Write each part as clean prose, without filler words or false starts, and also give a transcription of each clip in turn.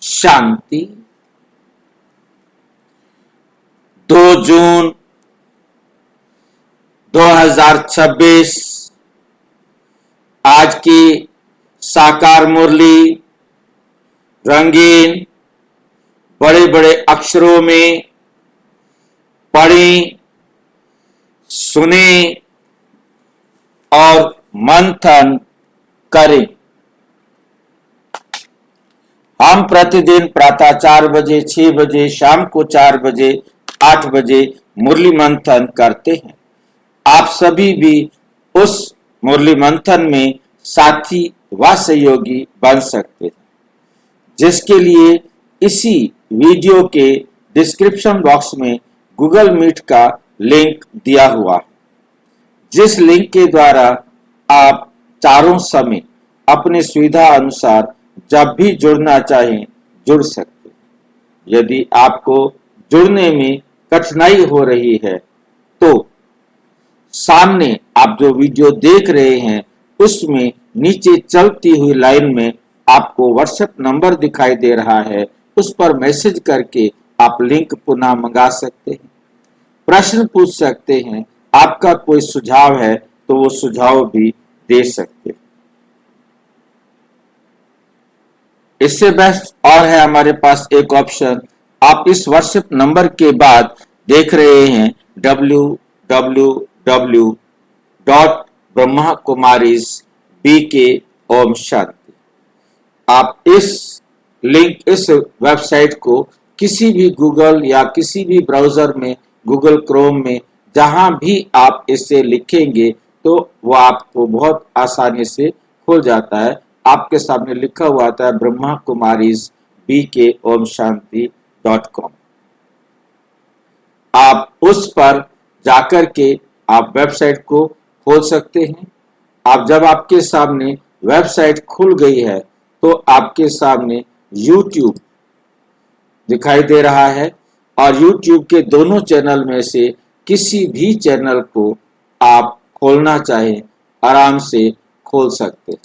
शांति। 2 जून 2026 आज की साकार मुरली रंगीन बड़े बड़े अक्षरों में पढ़ें, सुने और मंथन करें। हम प्रतिदिन प्रातः 4 बजे, 6 बजे, शाम को 4 बजे, 8 बजे मुरली मंथन करते हैं। आप सभी भी उस मुरली मंथन में साथी व सहयोगी बन सकते हैं, जिसके लिए इसी वीडियो के डिस्क्रिप्शन बॉक्स में गूगल मीट का लिंक दिया हुआ है, जिस लिंक के द्वारा आप चारों समय अपनी सुविधा अनुसार जब भी जुड़ना चाहें जुड़ सकते हैं। यदि आपको जुड़ने में कठिनाई हो रही है तो सामने आप जो वीडियो देख रहे हैं उसमें नीचे चलती हुई लाइन में आपको व्हाट्सएप नंबर दिखाई दे रहा है, उस पर मैसेज करके आप लिंक पुनः मंगा सकते हैं, प्रश्न पूछ सकते हैं, आपका कोई सुझाव है तो वो सुझाव भी दे सकते हैं। इससे बेस्ट और है हमारे पास एक ऑप्शन, आप इस व्हाट्सएप नंबर के बाद देख रहे हैं www.brahmakumarisbk.om. आप इस वेबसाइट को किसी भी गूगल या किसी भी ब्राउजर में, गूगल क्रोम में, जहां भी आप इसे लिखेंगे तो वो आपको बहुत आसानी से खुल जाता है। आपके सामने लिखा हुआ आता है brahmakumarisbk.om. आप उस पर जाकर के आप वेबसाइट को खोल सकते हैं। आप जब आपके सामने वेबसाइट खुल गई है तो आपके सामने YouTube दिखाई दे रहा है और YouTube के दोनों चैनल में से किसी भी चैनल को आप खोलना चाहें आराम से खोल सकते हैं।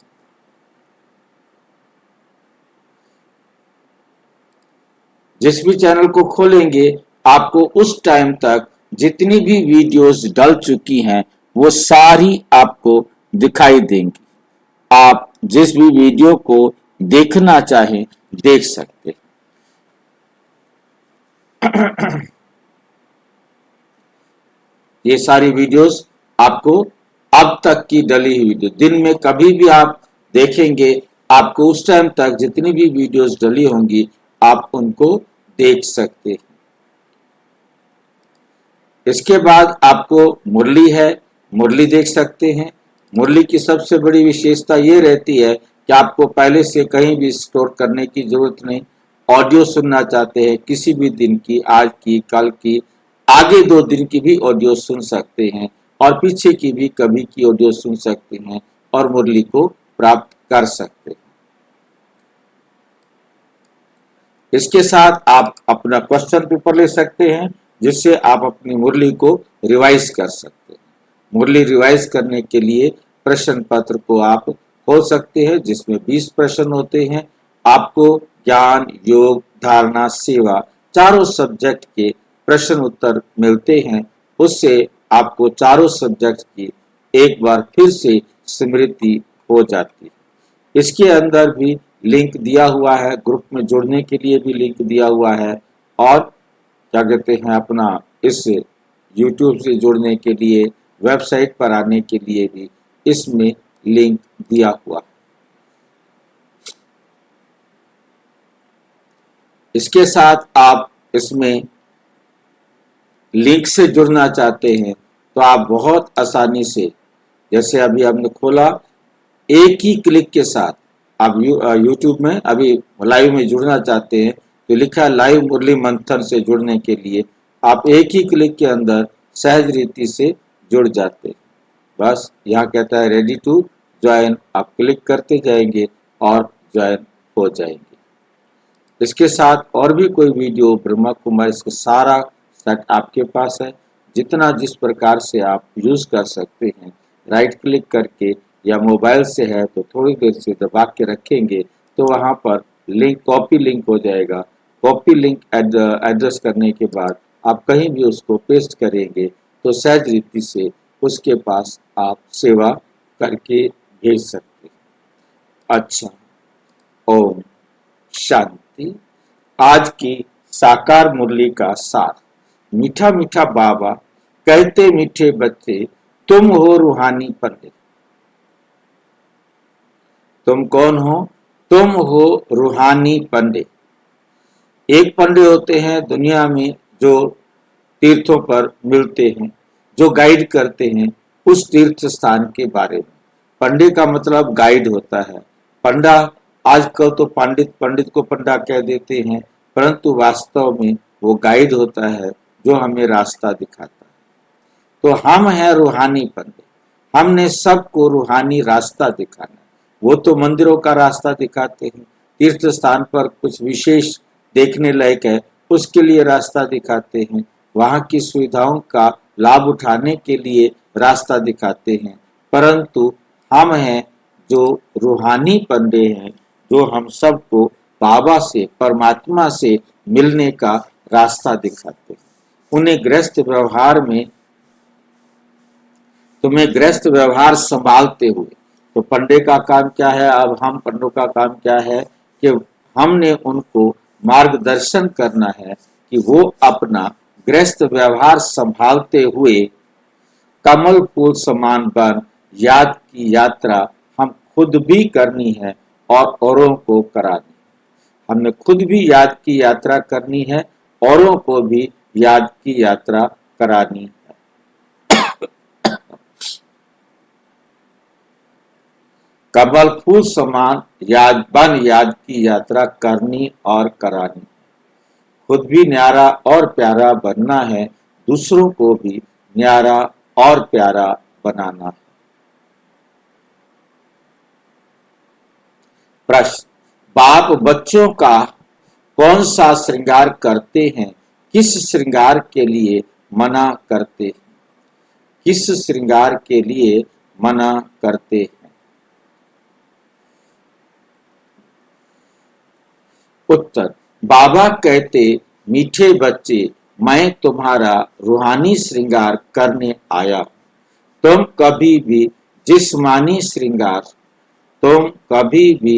जिस भी चैनल को खोलेंगे आपको उस टाइम तक जितनी भी वीडियोस डल चुकी हैं वो सारी आपको दिखाई देंगी। आप जिस भी वीडियो को देखना चाहें देख सकते हैं। ये सारी वीडियोस आपको अब तक की डली हुई वीडियो दिन में कभी भी आप देखेंगे, आपको उस टाइम तक जितनी भी वीडियोस डली होंगी आप उनको देख सकते हैं। इसके बाद आपको मुरली है, मुरली देख सकते हैं। मुरली की सबसे बड़ी विशेषता ये रहती है कि आपको पहले से कहीं भी स्टोर करने की जरूरत नहीं। ऑडियो सुनना चाहते हैं किसी भी दिन की, आज की, कल की, आगे 2 दिन की भी ऑडियो सुन सकते हैं और पीछे की भी कभी की ऑडियो सुन सकते हैं और मुरली को प्राप्त कर सकते हैं। इसके साथ आप अपना क्वेश्चन पेपर ले सकते हैं जिससे आप अपनी मुरली को रिवाइज कर सकते हैं। मुरली रिवाइज करने के लिए प्रश्न पत्र को आप खोल सकते हैं जिसमें 20 प्रश्न होते हैं। आपको ज्ञान, योग, धारणा, सेवा चारों सब्जेक्ट के प्रश्न उत्तर मिलते हैं। उससे आपको चारों सब्जेक्ट की एक बार फिर से स्मृति हो जाती है। इसके अंदर भी लिंक दिया हुआ है, ग्रुप में जुड़ने के लिए भी लिंक दिया हुआ है और क्या कहते हैं अपना इस YouTube से जुड़ने के लिए, वेबसाइट पर आने के लिए भी इसमें लिंक दिया हुआ है। इसके साथ आप इसमें लिंक से जुड़ना चाहते हैं तो आप बहुत आसानी से, जैसे अभी हमने खोला, एक ही क्लिक के साथ आप YouTube में अभी लाइव में जुड़ना चाहते हैं तो लिखा है लाइव मुरली मंथन से जुड़ने के लिए, आप एक ही क्लिक के अंदर सहज रीति से जुड़ जाते हैं। बस यहाँ कहता है रेडी टू ज्वाइन, आप क्लिक करते जाएंगे और ज्वाइन हो जाएंगे। इसके साथ और भी कोई वीडियो ब्रह्मा कुमारी इसका सारा सेट आपके पास है, जितना जिस प्रकार से आप यूज कर सकते हैं। राइट क्लिक करके या मोबाइल से है तो थोड़ी देर से दबा के रखेंगे तो वहाँ पर लिंक कॉपी लिंक हो जाएगा। कॉपी लिंक एड्रेस करने के बाद आप कहीं भी उसको पेस्ट करेंगे तो सहज रीति से उसके पास आप सेवा करके भेज सकते हैं। अच्छा, ओम शांति। आज की साकार मुरली का सार। मीठा मीठा बाबा कहते मीठे बच्चे, तुम हो रूहानी पंडित। तुम कौन हो? तुम हो रूहानी पंडित। एक पंडित होते हैं दुनिया में जो तीर्थों पर मिलते हैं, जो गाइड करते हैं उस तीर्थ स्थान के बारे में। पंडित का मतलब गाइड होता है। पंडा आजकल तो पंडित पंडित को पंडा कह देते हैं, परंतु वास्तव में वो गाइड होता है जो हमें रास्ता दिखाता है। तो हम हैं रूहानी पंडित। हमने सबको रूहानी रास्ता दिखाना है। वो तो मंदिरों का रास्ता दिखाते हैं, तीर्थ स्थान पर कुछ विशेष देखने लायक है उसके लिए रास्ता दिखाते हैं, वहां की सुविधाओं का लाभ उठाने के लिए रास्ता दिखाते हैं। परंतु हम हैं जो रूहानी पंडे हैं, जो हम सबको बाबा से, परमात्मा से मिलने का रास्ता दिखाते हैं। उन्हें गृहस्थ व्यवहार में, तुम्हें गृहस्थ व्यवहार संभालते हुए, तो पंडे का काम क्या है? अब हम पंडों का काम क्या है कि हमने उनको मार्गदर्शन करना है कि वो अपना गृहस्थ व्यवहार संभालते हुए कमल फूल समान बन याद की यात्रा हम खुद भी करनी है और औरों को करानी है। हमने खुद भी याद की यात्रा करनी है, औरों को भी याद की यात्रा करानी है। कमल फूल समान याद की यात्रा करनी और करानी। खुद भी न्यारा और प्यारा बनना है, दूसरों को भी न्यारा और प्यारा बनाना है। प्रश्न, बाप बच्चों का कौन सा श्रृंगार करते हैं? किस श्रृंगार के लिए मना करते हैं? किस श्रृंगार के लिए मना करते हैं? उत्तर, बाबा कहते मीठे बच्चे, मैं तुम्हारा रूहानी श्रृंगार करने आया। तुम कभी भी जिस्मानी श्रृंगार तुम कभी भी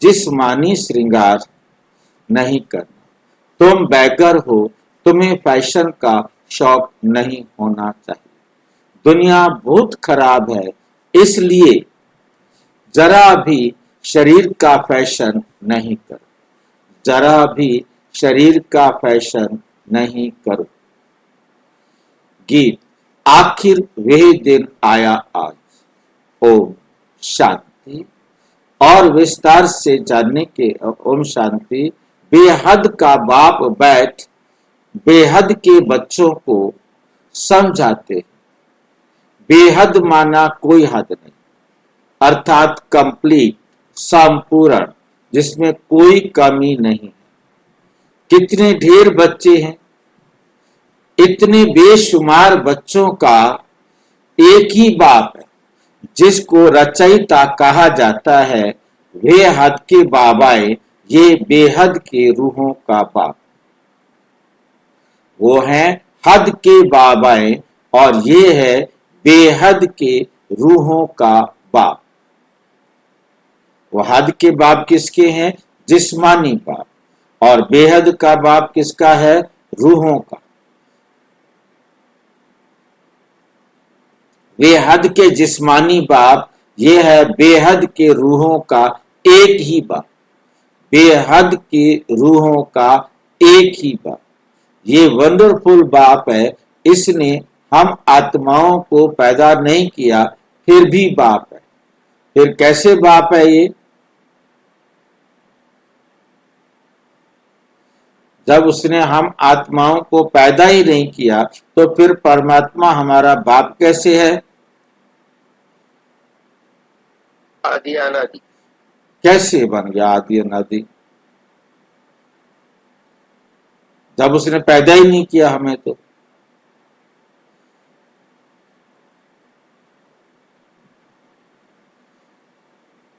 जिस्मानी श्रृंगार नहीं करना। तुम बैगर हो, तुम्हें फैशन का शौक नहीं होना चाहिए। दुनिया बहुत खराब है, इसलिए जरा भी शरीर का फैशन नहीं करो। जरा भी शरीर का फैशन नहीं करो। गीत, आखिर वही दिन आया आज। ओम शांति। और विस्तार से जानने के ओम शांति। बेहद का बाप बैठ बेहद के बच्चों को समझाते। बेहद माना कोई हद नहीं, अर्थात कंप्लीट, संपूर्ण, जिसमें कोई कमी नहीं। कितने ढेर बच्चे हैं, इतने बेशुमार बच्चों का एक ही बाप है जिसको रचयिता कहा जाता है। वे हद के बाबाए, ये बेहद के रूहों का बाप। वो हैं हद के बाबाए और ये है बेहद के रूहों का बाप। वो हद के बाप किसके हैं? जिस्मानी बाप। और बेहद का बाप किसका है? रूहों का। बेहद के जिस्मानी बाप, ये है बेहद के रूहों का एक ही बाप। बेहद के रूहों का एक ही बाप। ये वंडरफुल बाप है। इसने हम आत्माओं को पैदा नहीं किया, फिर भी बाप है। फिर कैसे बाप है ये? जब उसने हम आत्माओं को पैदा ही नहीं किया, तो फिर परमात्मा हमारा बाप कैसे है? आदि अनादि। कैसे बन गया आदि अनादि? जब उसने पैदा ही नहीं किया हमें तो।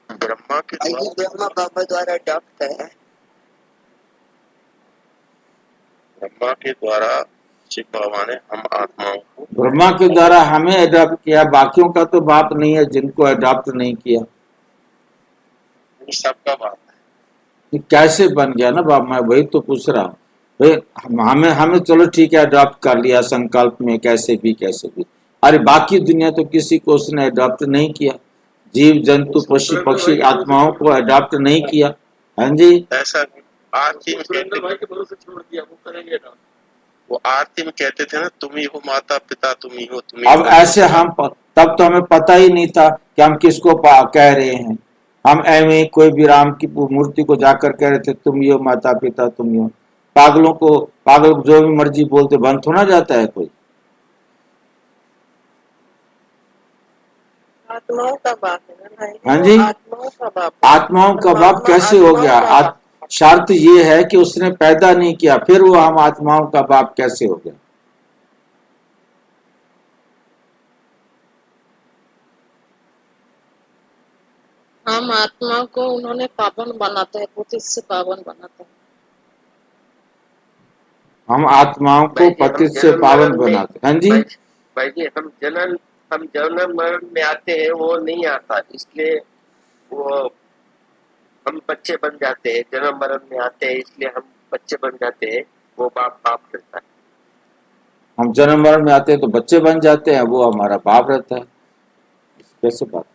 ब्रह्मा के द्वारा, ब्रह्मा बाबा द्वारा अडॉप्ट है। ब्रह्मा के द्वारा शिव बाबा ने हम आत्माओं को ब्रह्मा के द्वारा हमें अडॉप्ट किया, बाकियों का तो बाप नहीं है जिनको अडॉप्ट नहीं किया। सबका बाप है। ये कैसे बन गया ना बाप? मैं वही तो पूछ रहा हूँ भाई। हमें हमें चलो ठीक है अडॉप्ट कर लिया संकल्प में, कैसे भी कैसे भी। अरे बाकी दुनिया तो किसी को उसने अडॉप्ट नहीं किया, जीव जंतु पशु पक्षी आत्माओं को अडॉप्ट नहीं किया। हाँ जी, ऐसा आरती में कहते भाई के भरोसे छोड़ दिया, वो करेंगे ना। वो आरती में कहते थे ना, तुम ही हो माता पिता, तुम ही हो, तुम ही अब हो। ऐसे तब तो हमें पता ही नहीं था कि हम किसको कह रहे हैं। हम ऐਵੇਂ कोई भी राम की मूर्ति को जाकर कह रहे थे तुम ही हो माता पिता, तुम ही हो। पागलों को पागल जो भी मर्जी बोलते, बंद थोड़ा जाता है कोई। आत्माओं का बाप है ना भाई। हाँ जी, आत्माओं का बाप है। आत्माओं का बाप कैसे हो गया? आत्माओं का बाप। शर्त ये है कि उसने पैदा नहीं किया, फिर वो हम आत्माओं का बाप कैसे हो गया? हम आत्मा को उन्होंने पावन बनाता है, पतित से पावन बनाता है। हम आत्माओं को पतित से पावन बनाते। हाँ जी, भाई जी, हम जन्म मरण में आते हैं, वो नहीं आता, इसलिए वो हम बच्चे बन जाते हैं। जन्म मरण में आते हैं इसलिए हम बच्चे बन जाते हैं, वो बाप बाप रहता है। हम जन्म मरण में आते हैं तो बच्चे बन जाते हैं, वो हमारा बाप रहता है। कैसे बात?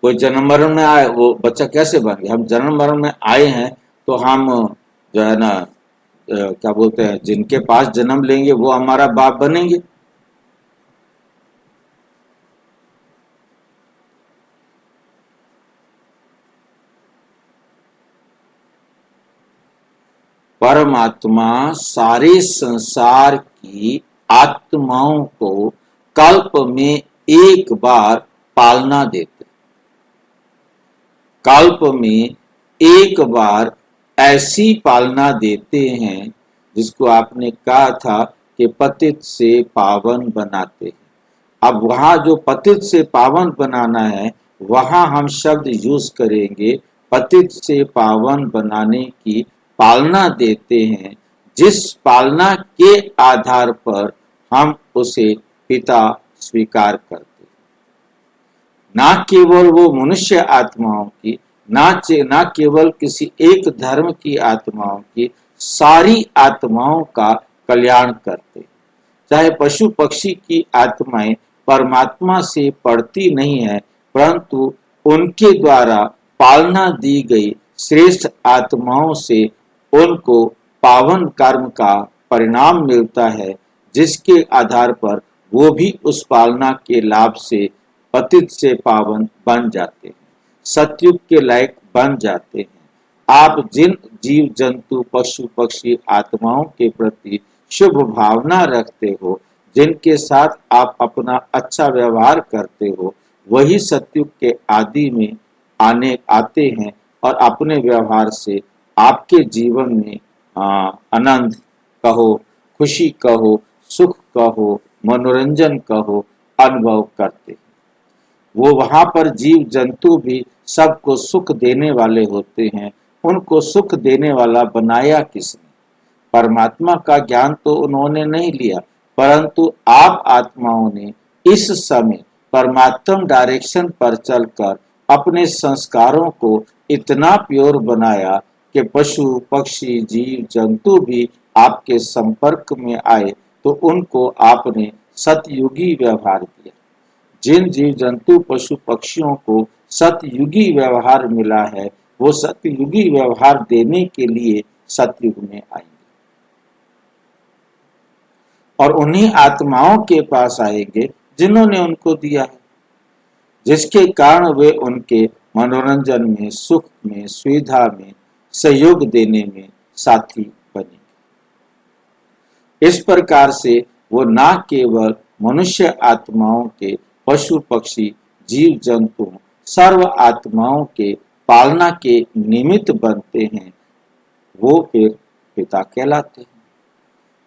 कोई जन्म मरण में आए वो बच्चा कैसे बन गया? हम जन्म मरण में आए हैं तो हम जो है ना क्या बोलते हैं, जिनके पास जन्म लेंगे वो हमारा बाप बनेंगे। परमात्मा सारे संसार की आत्माओं को कल्प में एक बार पालना देते, कल्प में एक बार ऐसी पालना देते हैं जिसको आपने कहा था कि पतित से पावन बनाते हैं। अब वहां जो पतित से पावन बनाना है, वहां हम शब्द यूज करेंगे पतित से पावन बनाने की पालना देते हैं, जिस पालना के आधार पर हम उसे पिता स्वीकार करते हैं। ना केवल वो मनुष्य आत्माओं की, ना केवल किसी एक धर्म की आत्माओं की, सारी आत्माओं का कल्याण करते हैं। चाहे पशु पक्षी की आत्माएं परमात्मा से पड़ती नहीं है, परंतु उनके द्वारा पालना दी गई श्रेष्ठ आत्माओं से उनको पावन कर्म का परिणाम मिलता है, जिसके आधार पर वो भी उस पालना के लाभ से पतित से पावन बन जाते हैं, सतयुग के लायक बन जाते हैं। आप जिन जीव जंतु पशु पक्षी आत्माओं के प्रति शुभ भावना रखते हो, जिनके साथ आप अपना अच्छा व्यवहार करते हो, वही सतयुग के आदि में आते हैं और अपने व्यवहार से आपके जीवन में आनंद कहो, खुशी कहो, सुख कहो, मनोरंजन कहो, अनुभव करते हैं। वो वहां पर जीव जंतु भी सबको सुख देने वाले होते हैं। उनको सुख देने वाला बनाया किसने? परमात्मा का ज्ञान तो उन्होंने नहीं लिया, परंतु आप आत्माओं ने इस समय परमात्म डायरेक्शन पर चलकर अपने संस्कारों को इतना प्योर बनाया कि पशु पक्षी जीव जंतु भी आपके संपर्क में आए तो उनको आपने सतयुगी व्यवहार दिया। जिन जीव जंतु पशु पक्षियों को सतयुगी व्यवहार मिला है, वो सतयुगी व्यवहार देने के लिए सतयुग में आएंगे और उन्हीं आत्माओं के पास आएंगे जिन्होंने उनको दिया है, जिसके कारण वे उनके मनोरंजन में, सुख में, सुविधा में, सहयोग देने में साथी बनेंगे। इस प्रकार से वो ना केवल मनुष्य आत्माओं के, पशु पक्षी जीव जंतु सर्व आत्माओं के पालना के निमित्त बनते हैं, वो फिर पिता कहलाते हैं।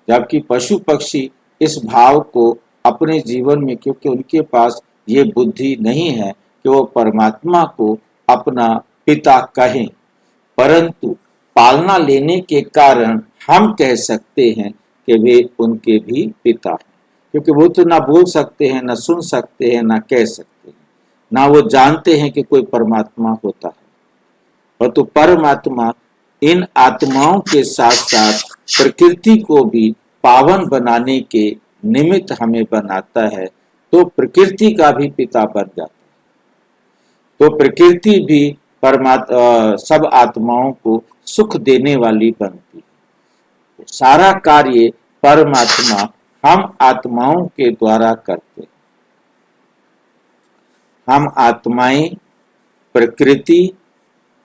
जबकि पशु पक्षी इस भाव को अपने जीवन में, क्योंकि उनके पास ये बुद्धि नहीं है कि वो परमात्मा को अपना पिता कहें, परंतु पालना लेने के कारण हम कह सकते हैं कि वे उनके भी पिता हैं, क्योंकि वो तो ना बोल सकते हैं, ना सुन सकते हैं, ना कह सकते हैं, ना वो जानते हैं कि कोई परमात्मा होता है। परंतु परमात्मा इन आत्माओं के साथ साथ प्रकृति को भी पावन बनाने के निमित्त हमें बनाता है, तो प्रकृति का भी पिता बन जाता है। तो प्रकृति भी सब आत्माओं को सुख देने वाली बनती है। सारा कार्य परमात्मा हम आत्माओं के द्वारा करते हैं। हम आत्माएं, प्रकृति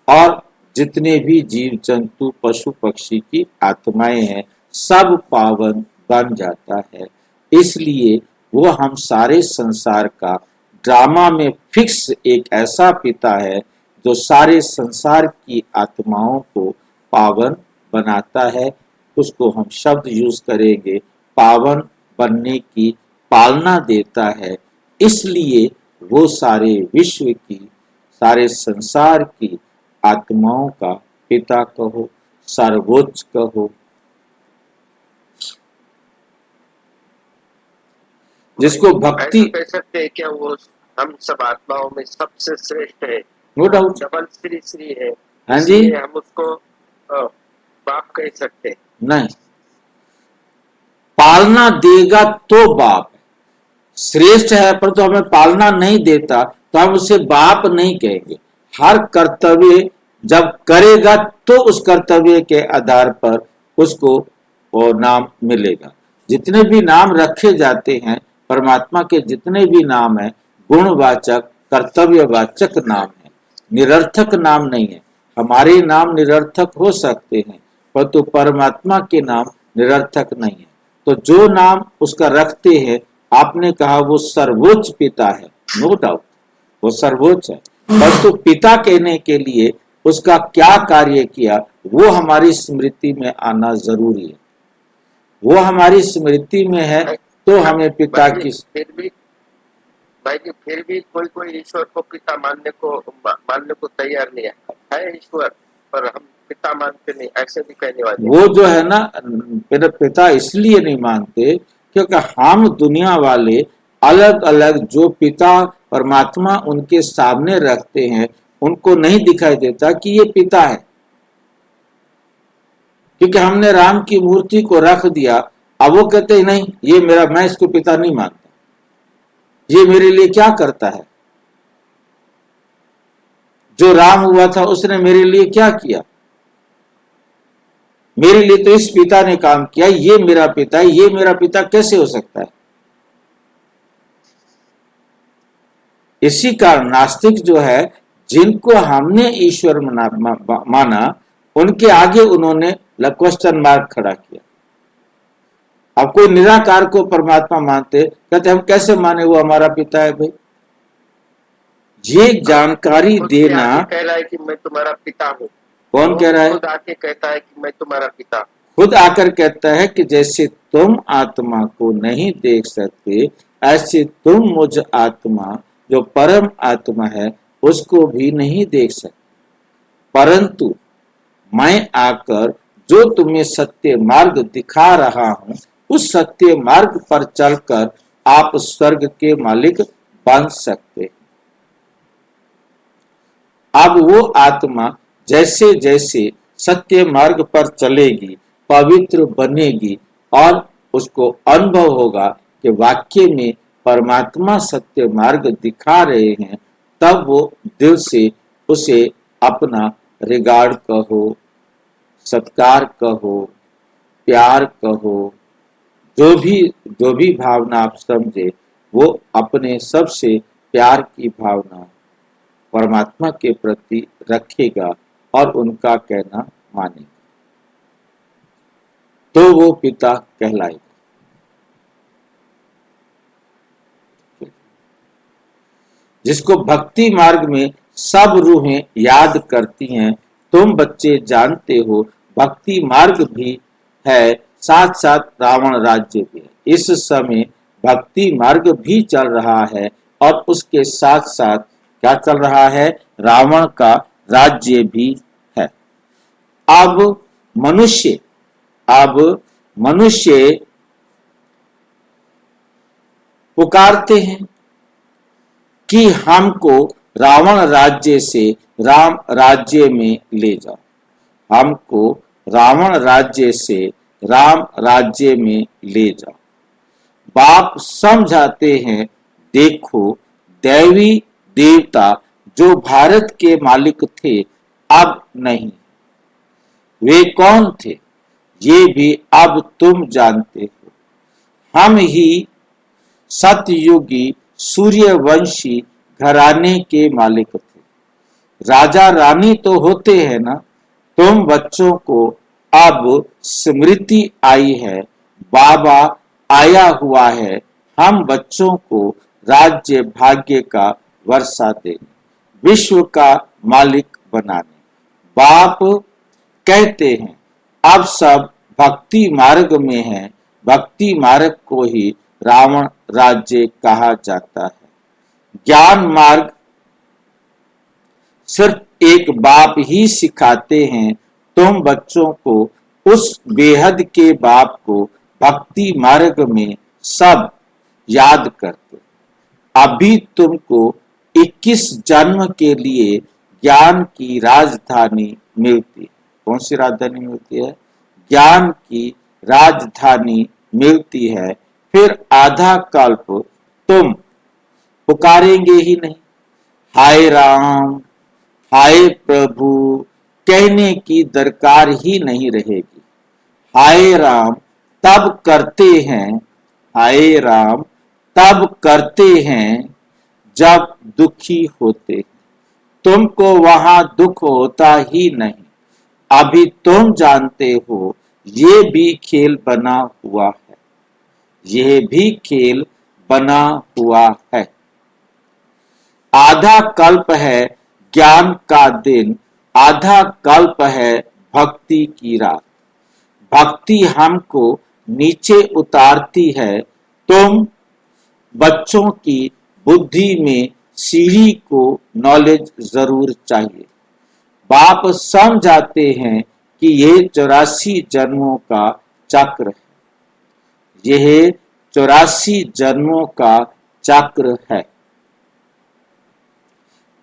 और जितने भी जीव जंतु पशु पक्षी की आत्माएं हैं, सब पावन बन जाता है। इसलिए वो हम सारे संसार का ड्रामा में फिक्स एक ऐसा पिता है जो सारे संसार की आत्माओं को पावन बनाता है। उसको हम शब्द यूज करेंगे, पावन बनने की पालना देता है। इसलिए वो सारे विश्व की, सारे संसार की आत्माओं का पिता कहो, सर्वोच्च कहो। जिसको भक्ति, ऐसा कह सकते हैं क्या वो हम सब आत्माओं में सबसे श्रेष्ठ है, no doubt, double Shri Shri है, हाँ जी, इसलिए हम उसको बाप कह सकते हैं? नहीं, पालना देगा तो बाप है। श्रेष्ठ है पर तो हमें पालना नहीं देता तो हम उसे बाप नहीं कहेंगे। हर कर्तव्य जब करेगा तो उस कर्तव्य के आधार पर उसको वो नाम मिलेगा। जितने भी नाम रखे जाते हैं परमात्मा के, जितने भी नाम है गुणवाचक कर्तव्यवाचक नाम है, निरर्थक नाम नहीं है। हमारे नाम निरर्थक हो सकते हैं परंतु परमात्मा के नाम निरर्थक नहीं है। तो जो नाम उसका रखते हैं, आपने कहा वो सर्वोच्च पिता है, नो डाउट वो सर्वोच्च है, परंतु पिता कहने के लिए उसका क्या कार्य किया वो हमारी स्मृति में आना जरूरी है। वो हमारी स्मृति में है तो हमें पिता की। फिर भी कोई कोई ईश्वर को पिता मानने को तैयार नहीं है ईश्वर, पर हम पिता मानते नहीं, ऐसे भी कहने वाले। वो जो है ना, मेरे पिता इसलिए नहीं मानते क्योंकि हम दुनिया वाले अलग अलग जो पिता परमात्मा उनके सामने रखते हैं उनको नहीं दिखाई देता कि ये पिता है, क्योंकि हमने राम की मूर्ति को रख दिया। अब वो कहते हैं नहीं ये मेरा, मैं इसको पिता नहीं मानता, ये मेरे लिए क्या करता है, जो राम हुआ था उसने मेरे लिए क्या किया, मेरे लिए तो इस पिता ने काम किया, ये मेरा पिता है, ये मेरा पिता कैसे हो सकता है। इसी कारण नास्तिक जो है, जिनको हमने ईश्वर माना उनके आगे उन्होंने क्वेश्चन मार्क खड़ा किया। अब कोई निराकार को परमात्मा मानते, कहते हम कैसे माने वो हमारा पिता है। भाई ये जानकारी देना, कह रहा है कि मैं तुम्हारा पिता हूँ। कौन कह रहा है? खुद आके कहता है कि मैं तुम्हारा पिता, खुद आकर कहता है कि जैसे तुम आत्मा को नहीं देख सकते ऐसे तुम मुझ आत्मा जो परम आत्मा है उसको भी नहीं देख सकते, परंतु मैं आकर जो तुम्हें सत्य मार्ग दिखा रहा हूं उस सत्य मार्ग पर चलकर आप स्वर्ग के मालिक बन सकते। अब वो आत्मा जैसे जैसे सत्य मार्ग पर चलेगी, पवित्र बनेगी और उसको अनुभव होगा कि वाक्य में परमात्मा सत्य मार्ग दिखा रहे हैं, तब वो दिल से उसे अपना रिगार्ड कहो, सत्कार कहो, प्यार कहो, जो भी भावना आप समझे वो अपने सबसे प्यार की भावना परमात्मा के प्रति रखेगा और उनका कहना मानेगा, तो वो पिता कहलाएगा। जिसको भक्ति मार्ग में सब रूहें याद करती हैं। तुम बच्चे जानते हो भक्ति मार्ग भी है, साथ साथ रावण राज्य भी है। इस समय भक्ति मार्ग भी चल रहा है और उसके साथ साथ क्या चल रहा है, रावण का राज्य भी है। अब मनुष्य पुकारते हैं कि हमको रावण राज्य से राम राज्य में ले जाओ, हमको रावण राज्य से राम राज्य में ले जाओ। बाप समझाते हैं, देखो दैवी देवता जो भारत के मालिक थे अब नहीं, वे कौन थे ये भी अब तुम जानते हो। हम ही सतयुगी सूर्यवंशी घराने के मालिक थे। राजा रानी तो होते हैं ना। तुम बच्चों को अब स्मृति आई है, बाबा आया हुआ है हम बच्चों को राज्य भाग्य का वर्षा देने, विश्व का मालिक बनाने। बाप कहते हैं अब सब भक्ति मार्ग में है, भक्ति मार्ग को ही रावण राज्य कहा जाता है। ज्ञान मार्ग सिर्फ एक बाप ही सिखाते हैं। तुम बच्चों को उस बेहद के बाप को भक्ति मार्ग में सब याद करते। अभी तुमको 21 जन्म के लिए ज्ञान की राजधानी मिलती है। कौन सी राजधानी मिलती है? ज्ञान की राजधानी मिलती है। फिर आधा कल्प तुम पुकारेंगे ही नहीं, हाय राम हाय प्रभु कहने की दरकार ही नहीं रहेगी। हाय राम तब करते हैं, हाय राम तब करते हैं जब दुखी होते हैं। तुमको वहां दुख होता ही नहीं। अभी तुम जानते हो ये भी खेल बना हुआ है, यह भी खेल बना हुआ है। आधा कल्प है ज्ञान का दिन, आधा कल्प है भक्ति की रात। भक्ति हमको नीचे उतारती है। तुम बच्चों की बुद्धि में सीढ़ी को नॉलेज जरूर चाहिए। बाप समझाते हैं कि यह 84 जन्मों का चक्र है, यह 84 जन्मों का चक्र है।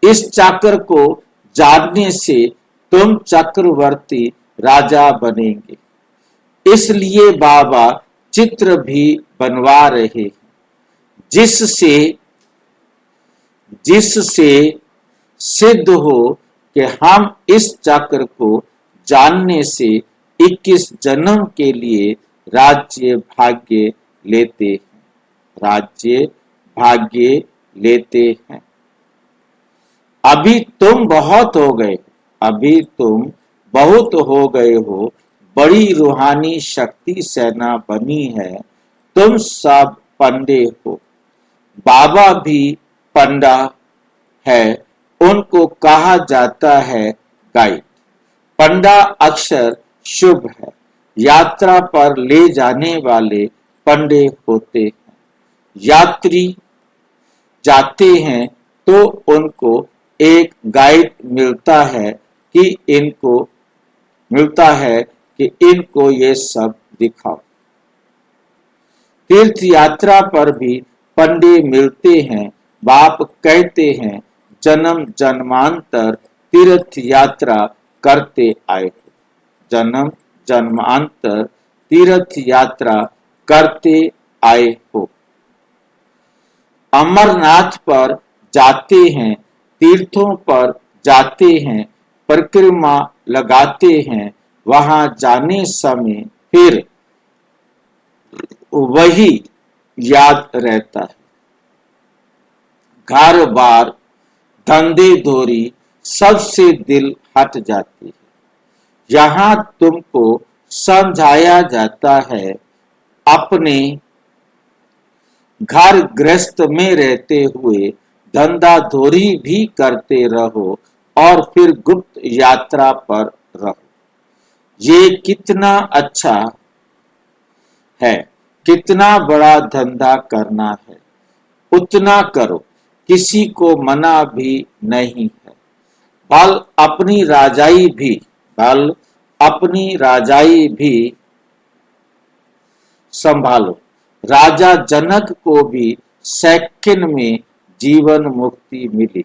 इस चक्र को जानने से तुम चक्रवर्ती राजा बनेंगे। इसलिए बाबा चित्र भी बनवा रहे हैं, जिससे सिद्ध हो कि हम इस चक्र को जानने से 21 जन्म के लिए राज्य भाग्य लेते हैं, राज्य भाग्य लेते हैं। अभी तुम बहुत हो गए, अभी तुम बहुत हो गए हो। बड़ी रूहानी शक्ति सेना बनी है। तुम सब पंडे हो। बाबा भी पंडा है, उनको कहा जाता है गाइड। पंडा अक्सर शुभ है। यात्रा पर ले जाने वाले पंडे होते हैं। यात्री जाते हैं तो उनको एक गाइड मिलता है कि इनको ये सब दिखाओ। तीर्थ यात्रा पर भी पंडे मिलते हैं। बाप कहते हैं जन्म जन्मांतर तीर्थ यात्रा करते आए हो, जन्म जन्मांतर तीर्थ यात्रा करते आए हो। अमरनाथ पर जाते हैं, तीर्थों पर जाते हैं, परिक्रमा लगाते हैं। वहां जाने समय फिर वही याद रहता है। घर बार धंधे धोरी सबसे दिल हट जाती है। यहाँ तुमको समझाया जाता है अपने घर गृहस्थ में रहते हुए धंधा धोरी भी करते रहो और फिर गुप्त यात्रा पर रहो। ये कितना अच्छा है, कितना बड़ा धंधा करना है उतना करो, किसी को मना भी नहीं है। भल अपनी राजाई अपनी राजाई भी संभालो। राजा जनक को भी सेकंड में जीवन मुक्ति मिली।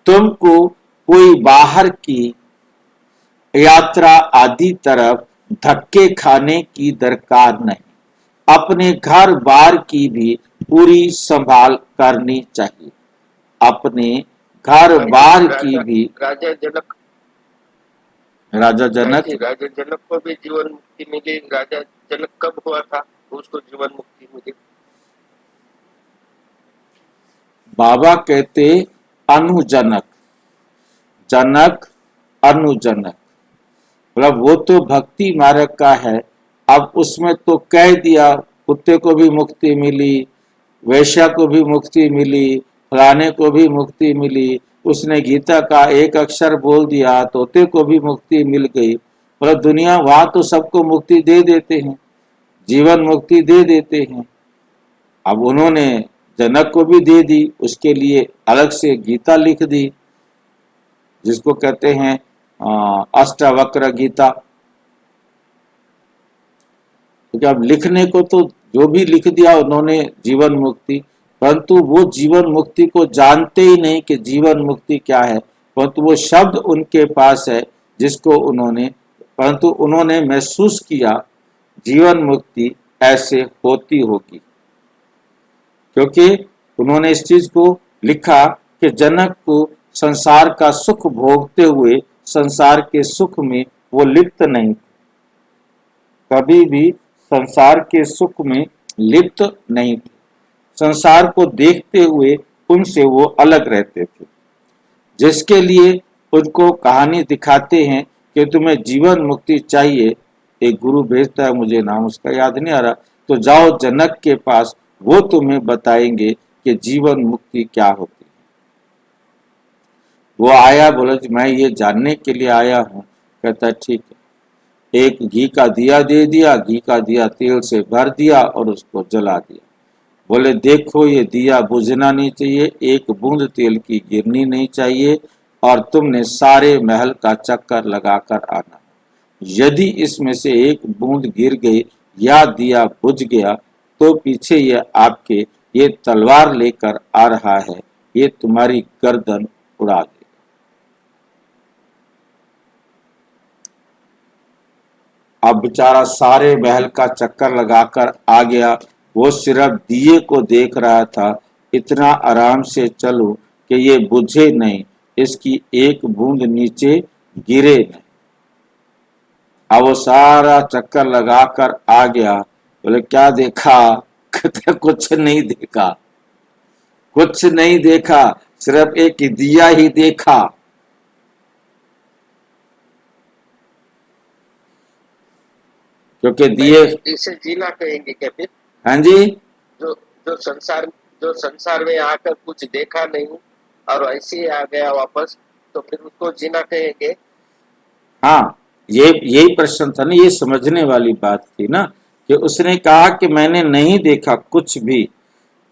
तुमको कोई बाहर की यात्रा आदि तरफ धक्के खाने की दरकार नहीं। अपने घर बार की भी पूरी संभाल करनी चाहिए। अपने घर बार की भी राजा जनक राजा जनक राजा जनक को भी जीवन मुक्ति मिली। राजा जनक कब हुआ था उसको जीवन मुक्ति मिली? बाबा कहते अनुजनक, जनक अनुजनक, मतलब वो तो भक्ति मार्ग का है। अब उसमें तो कह दिया कुत्ते को भी मुक्ति मिली, वैश्या को भी मुक्ति मिली, फलाने को भी मुक्ति मिली। उसने गीता का एक अक्षर बोल दिया तोते को भी मुक्ति मिल गई। मतलब दुनिया वहां तो सबको मुक्ति दे देते हैं, जीवन मुक्ति दे देते हैं। अब उन्होंने जनक को भी दे दी, उसके लिए अलग से गीता लिख दी जिसको कहते हैं अष्टावक्र गीता। क्योंकि अब लिखने को तो जो भी लिख दिया उन्होंने जीवन मुक्ति, परंतु वो जीवन मुक्ति को जानते ही नहीं कि जीवन मुक्ति क्या है। परंतु वो शब्द उनके पास है जिसको परंतु उन्होंने महसूस किया जीवन मुक्ति ऐसे होती होगी। क्योंकि उन्होंने इस चीज को लिखा कि जनक को संसार का सुख भोगते हुए संसार के सुख में वो लिप्त नहीं, कभी भी संसार के सुख में लिप्त नहीं थे। संसार को देखते हुए उनसे वो अलग रहते थे। जिसके लिए उनको कहानी दिखाते हैं कि तुम्हें जीवन मुक्ति चाहिए, एक गुरु भेजता है, मुझे नाम उसका याद नहीं आ रहा, तो जाओ जनक के पास, वो तुम्हें बताएंगे कि जीवन मुक्ति क्या होती है। वो आया, बोला मैं ये जानने के लिए आया हूँ। कहता ठीक है। एक घी का दिया दे दिया, घी का दिया तेल से भर दिया और उसको जला दिया। बोले देखो ये दिया बुझना नहीं चाहिए, एक बूंद तेल की गिरनी नहीं चाहिए और तुमने सारे महल का चक्कर लगाकर आना। यदि इसमें से एक बूंद गिर गई या दिया बुझ गया तो पीछे ये आपके ये तलवार लेकर आ रहा है, ये तुम्हारी गर्दन उड़ा दे। अब बेचारा सारे महल का चक्कर लगाकर आ गया। वो सिर्फ दिए को देख रहा था, इतना आराम से चलो कि ये बुझे नहीं, इसकी एक बूंद नीचे गिरे नहीं। अब वो सारा चक्कर लगाकर आ गया। बोले क्या देखा? कहते कुछ नहीं देखा, कुछ नहीं देखा, सिर्फ एक दिया ही देखा। क्योंकि दिए इसे जीना कहेंगे क्या फिर? हाँ जी, जो जो संसार में आकर कुछ देखा नहीं और ऐसे ही आ गया वापस, तो फिर उसको जीना कहेंगे? हाँ, यही प्रश्न था ना, ये समझने वाली बात थी ना कि उसने कहा कि मैंने नहीं देखा कुछ भी।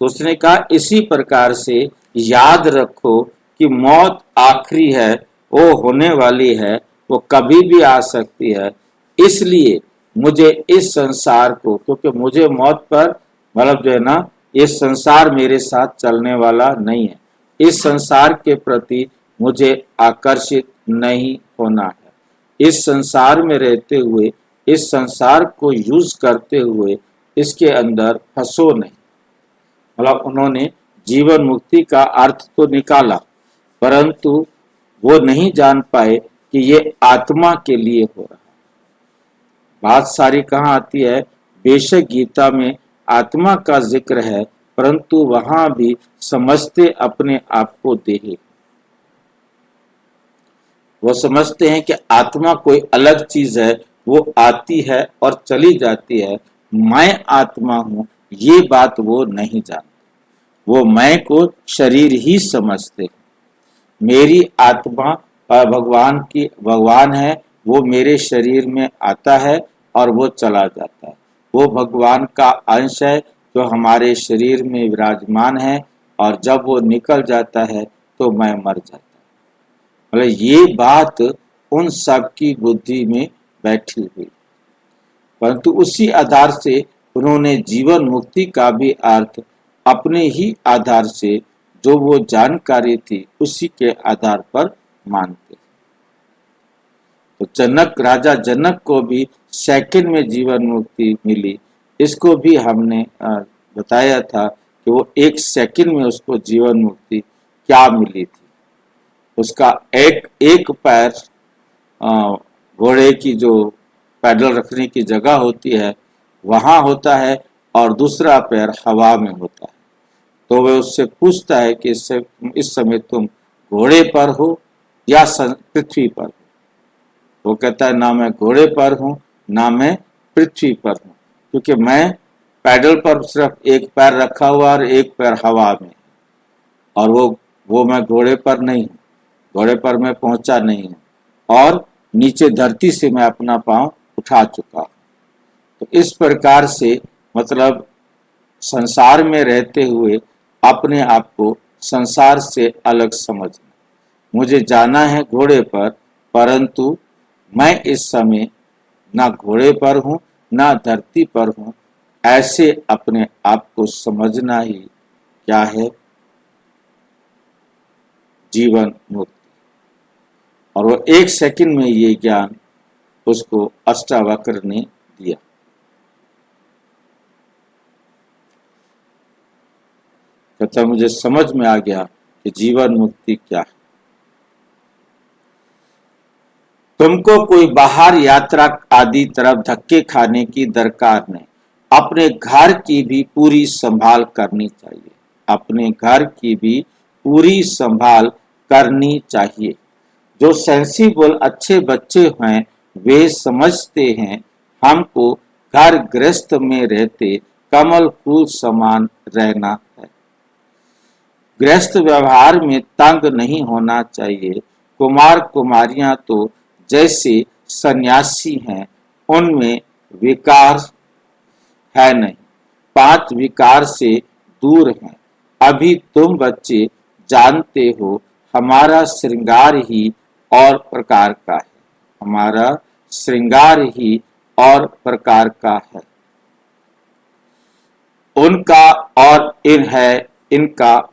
तो उसने कहा इसी प्रकार से याद रखो कि मौत आखिरी है, वो होने वाली है, वो कभी भी आ सकती है। इसलिए मुझे इस संसार को, क्योंकि मुझे मौत पर मतलब जो है ना, इस संसार मेरे साथ चलने वाला नहीं है, इस संसार के प्रति मुझे आकर्षित नहीं होना है। इस संसार में रहते हुए, इस संसार को यूज करते हुए इसके अंदर फंसो नहीं। मतलब उन्होंने जीवन मुक्ति का अर्थ तो निकाला, परंतु वो नहीं जान पाए कि ये आत्मा के लिए हो रहा है। बात सारी कहाँ आती है? बेशक गीता में आत्मा का जिक्र है, परंतु वहां भी समझते अपने आप को देह। वो समझते हैं कि आत्मा कोई अलग चीज है, वो आती है और चली जाती है। मैं आत्मा हूं, ये बात वो नहीं जानते। वो मैं को शरीर ही समझते। मेरी आत्मा भगवान है, वो मेरे शरीर में आता है और वो चला जाता है। वो भगवान का अंश है जो हमारे शरीर में विराजमान है, और जब वो निकल जाता है तो मैं मर जाता हूँ। मतलब ये बात उन सब की बुद्धि में बैठी हुई, परंतु उसी आधार से उन्होंने जीवन मुक्ति का भी अर्थ अपने ही आधार से, जो वो जानकारी थी उसी के आधार पर मानते। तो राजा जनक को भी सेकंड में जीवन मुक्ति मिली। इसको भी हमने बताया था कि वो एक सेकंड में उसको जीवन मुक्ति क्या मिली थी। उसका एक पैर घोड़े की जो पैडल रखने की जगह होती है वहां होता है और दूसरा पैर हवा में होता है। तो वह उससे पूछता है कि इस समय तुम घोड़े पर हो या पृथ्वी पर हो। वो कहता है ना मैं घोड़े पर हूं ना मैं पृथ्वी पर हूं, क्योंकि मैं पैडल पर सिर्फ एक पैर रखा हुआ और एक पैर हवा में, और वो मैं घोड़े पर नहीं हूं, घोड़े पर मैं पहुंचा नहीं हूं और नीचे धरती से मैं अपना पांव उठा चुका हूं। तो इस प्रकार से मतलब संसार में रहते हुए अपने आप को संसार से अलग समझना। मुझे जाना है घोड़े पर, परंतु मैं इस समय ना घोड़े पर हूं ना धरती पर हूं, ऐसे अपने आप को समझना ही क्या है जीवन मुक्ति। और वो एक सेकंड में ये ज्ञान उसको अष्टावक्र ने दिया। कहता मुझे समझ में आ गया कि जीवन मुक्ति क्या है। तुमको कोई बाहर यात्रा आदि तरफ धक्के खाने की दरकार नहीं। अपने घर की भी पूरी संभाल करनी चाहिए। अपने घर की भी पूरी संभाल करनी चाहिए। जो सेंसिबल अच्छे बच्चे हैं वे समझते हैं हमको घर गृहस्थ में रहते कमल फूल समान रहना है। गृहस्थ व्यवहार में तंग नहीं होना चाहिए। कुमार कुमारियां तो जैसे सन्यासी हैं उनमें विकार है नहीं, 5 विकार से दूर हैं। अभी तुम बच्चे जानते हो हमारा श्रृंगार ही और प्रकार का है, हमारा श्रृंगार ही और प्रकार का है। उनका और इन है, इनका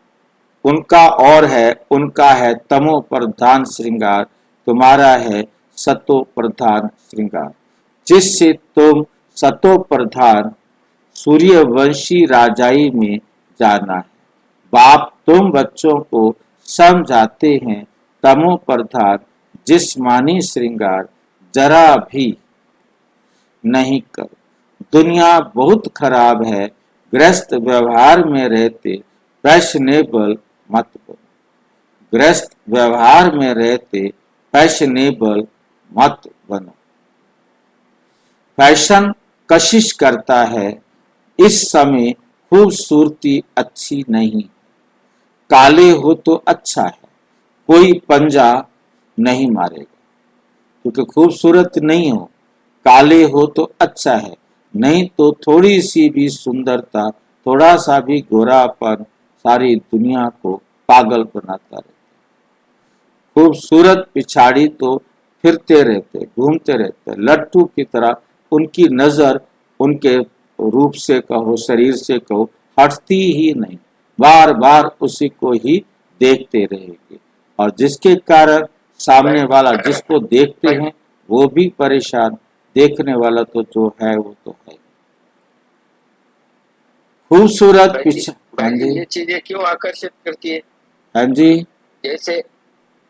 उनका और है, उनका है तमो प्रधान श्रृंगार, तुम्हारा है सतो प्रधान श्रृंगार। जिससे तुम सतो प्रधान सूर्यवंशी राजाई में जाना है। बाप तुम बच्चों को समझाते हैं तमो प्रधान जिस्मानी श्रृंगार जरा भी नहीं करो। दुनिया बहुत खराब है, गृहस्थ व्यवहार में रहते फैशनेबल मत बनो। गृहस्थ व्यवहार में रहते फैशनेबल मत बनो। फैशन कशिश करता है, इस समय खूबसूरती अच्छी नहीं। काले हो तो अच्छा है, कोई पंजा नहीं मारेगा, क्योंकि खूबसूरत नहीं हो। काले हो तो अच्छा है, नहीं तो थोड़ी सी भी सुंदरता, थोड़ा सा भी गोरापन सारी दुनिया को पागल बनाता रहता। खूबसूरत पिछाड़ी तो फिरते रहते, घूमते रहते, लट्टू की तरह उनकी नजर उनके रूप से कहो, शरीर से कहो, हटती ही नहीं, बार बार उसी को ही देखते रहेंगे। और जिसके कारण सामने वाला जिसको देखते हैं वो भी परेशान, देखने वाला तो जो है वो तो है। खूबसूरत हाँ जी, ये चीजें क्यों आकर्षित करती है? हाँ जी, जैसे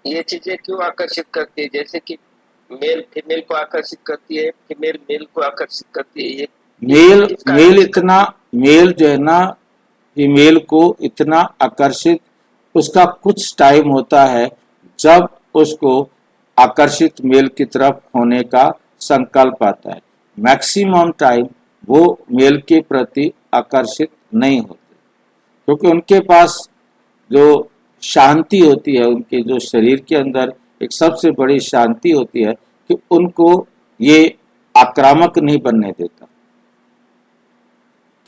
ये चीजें क्यों आकर्षित करती है? जैसे कि मेल फीमेल को आकर्षित करती है, फीमेल मेल को आकर्षित करती है। मेल जो है ना फीमेल को इतना आकर्षित, उसका कुछ टाइम होता है जब उसको आकर्षित मेल की तरफ होने का संकल्प आता है। मैक्सिमम टाइम वो मेल के प्रति आकर्षित नहीं होते, क्योंकि उनके पास जो शांति होती है, उनके जो शरीर के अंदर एक सबसे बड़ी शांति होती है कि उनको ये आक्रामक नहीं बनने देता।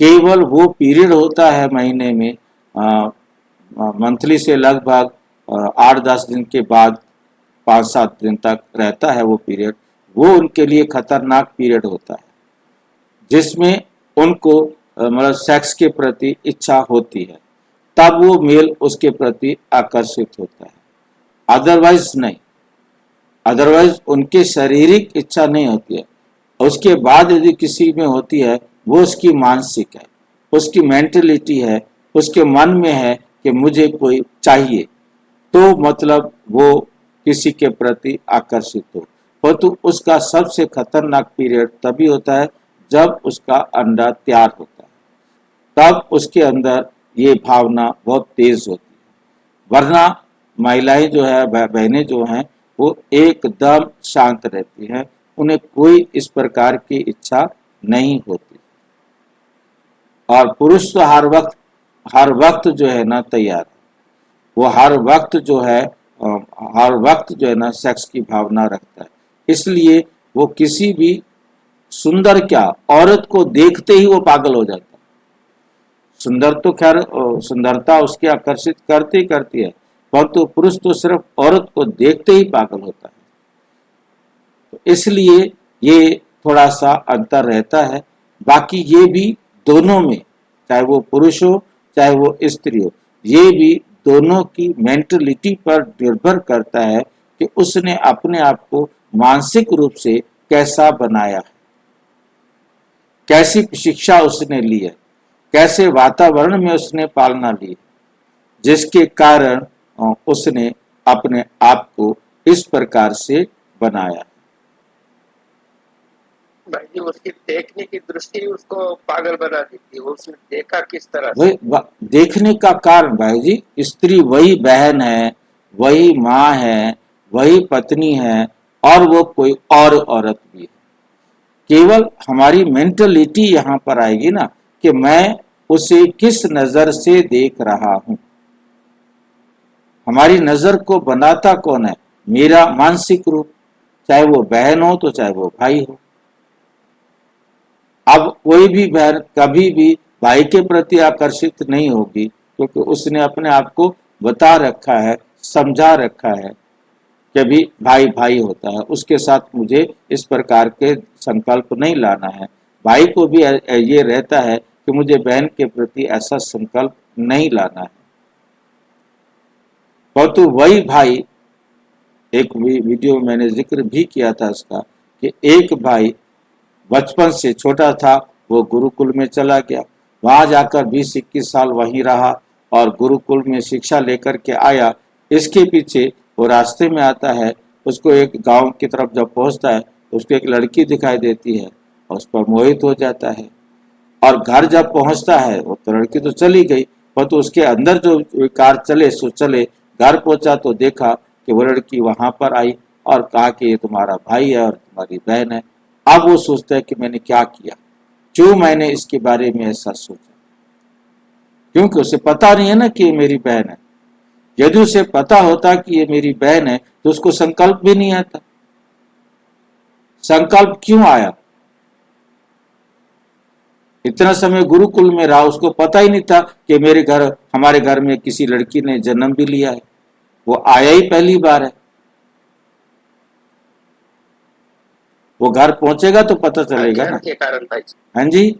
केवल वो पीरियड होता है महीने में, मंथली से लगभग 8-10 दिन के बाद 5-7 दिन तक रहता है वो पीरियड। वो उनके लिए खतरनाक पीरियड होता है, जिसमें उनको मतलब सेक्स के प्रति इच्छा होती है, तब वो मेल उसके प्रति आकर्षित होता है, अदरवाइज नहीं। अदरवाइज उनकी शारीरिक इच्छा नहीं होती है। उसके बाद यदि किसी में होती है, वो उसकी मानसिक है, उसकी मेंटलिटी है, उसके मन में है कि मुझे कोई चाहिए, तो मतलब वो किसी के प्रति आकर्षित हो। परंतु उसका सबसे खतरनाक पीरियड तभी होता है जब उसका अंडा तैयार होता है, तब उसके अंदर ये भावना बहुत तेज होती है। वरना महिलाएं जो है, बहनें जो हैं, वो एकदम शांत रहती हैं, उन्हें कोई इस प्रकार की इच्छा नहीं होती। और पुरुष तो हर वक्त जो है ना तैयार है, वो हर वक्त जो है ना सेक्स की भावना रखता है। इसलिए वो किसी भी सुंदर क्या औरत को देखते ही वो पागल हो जाता है। सुंदर तो खैर सुंदरता उसकी आकर्षित करती है, परंतु पुरुष तो सिर्फ औरत को देखते ही पागल होता है। तो इसलिए ये थोड़ा सा अंतर रहता है। बाकी ये भी दोनों में, चाहे वो पुरुष हो चाहे वो स्त्री हो, ये भी दोनों की मेंटलिटी पर निर्भर करता है कि उसने अपने आप को मानसिक रूप से कैसा बनाया है, कैसी शिक्षा उसने ली है, कैसे वातावरण में उसने पालना ली है, जिसके कारण उसने अपने आप को इस प्रकार से बनाया। भाई जी, उसकी देखने की दृष्टि उसको पागल बना देती है। उसने देखा किस तरह से। वही देखने का कारण भाई जी, स्त्री वही बहन है, वही माँ है, वही पत्नी है, और वो कोई और औरत भी है। केवल हमारी मेंटलिटी यहाँ पर आएगी ना कि मैं उसे किस नजर से देख रहा हूं। हमारी नजर को बनाता कौन है? मेरा मानसिक रूप, चाहे वो बहन हो तो चाहे वो भाई हो। अब कोई भी बहन कभी भी भाई के प्रति आकर्षित नहीं होगी, क्योंकि उसने अपने आप को बता रखा है, समझा रखा है कि भी भाई भाई होता है, उसके साथ मुझे इस प्रकार के संकल्प नहीं लाना है। भाई को भी ये रहता है कि मुझे बहन के प्रति ऐसा संकल्प नहीं लाना है। परंतु वही भाई, एक वीडियो मैंने जिक्र भी किया था इसका, कि एक भाई बचपन से छोटा था, वो गुरुकुल में चला गया, वहां जाकर 20-21 साल वहीं रहा और गुरुकुल में शिक्षा लेकर के आया। इसके पीछे वो रास्ते में आता है, उसको एक गांव की तरफ जब पहुंचता है, उसको एक लड़की दिखाई देती है और उस पर मोहित हो जाता है। और घर जब पहुंचता है, वो तो लड़की तो चली गई, पर तो उसके अंदर जो विकार चले सो चले। घर पहुंचा तो देखा कि वो लड़की वहां पर आई और कहा कि ये तुम्हारा भाई है और तुम्हारी बहन है। अब वो सोचता है कि मैंने क्या किया, क्यों मैंने इसके बारे में ऐसा सोचा, क्योंकि उसे पता नहीं है ना कि ये मेरी बहन है। यदि उसे पता होता कि ये मेरी बहन है तो उसको संकल्प भी नहीं आता। संकल्प क्यों आया? इतना समय गुरुकुल में रहा, उसको पता ही नहीं था कि हमारे घर में किसी लड़की ने जन्म भी लिया है। वो आया ही पहली बार है। वो घर पहुंचेगा तो पता चलेगा ना। अज्ञान के कारण भाई जी। हाँ जी,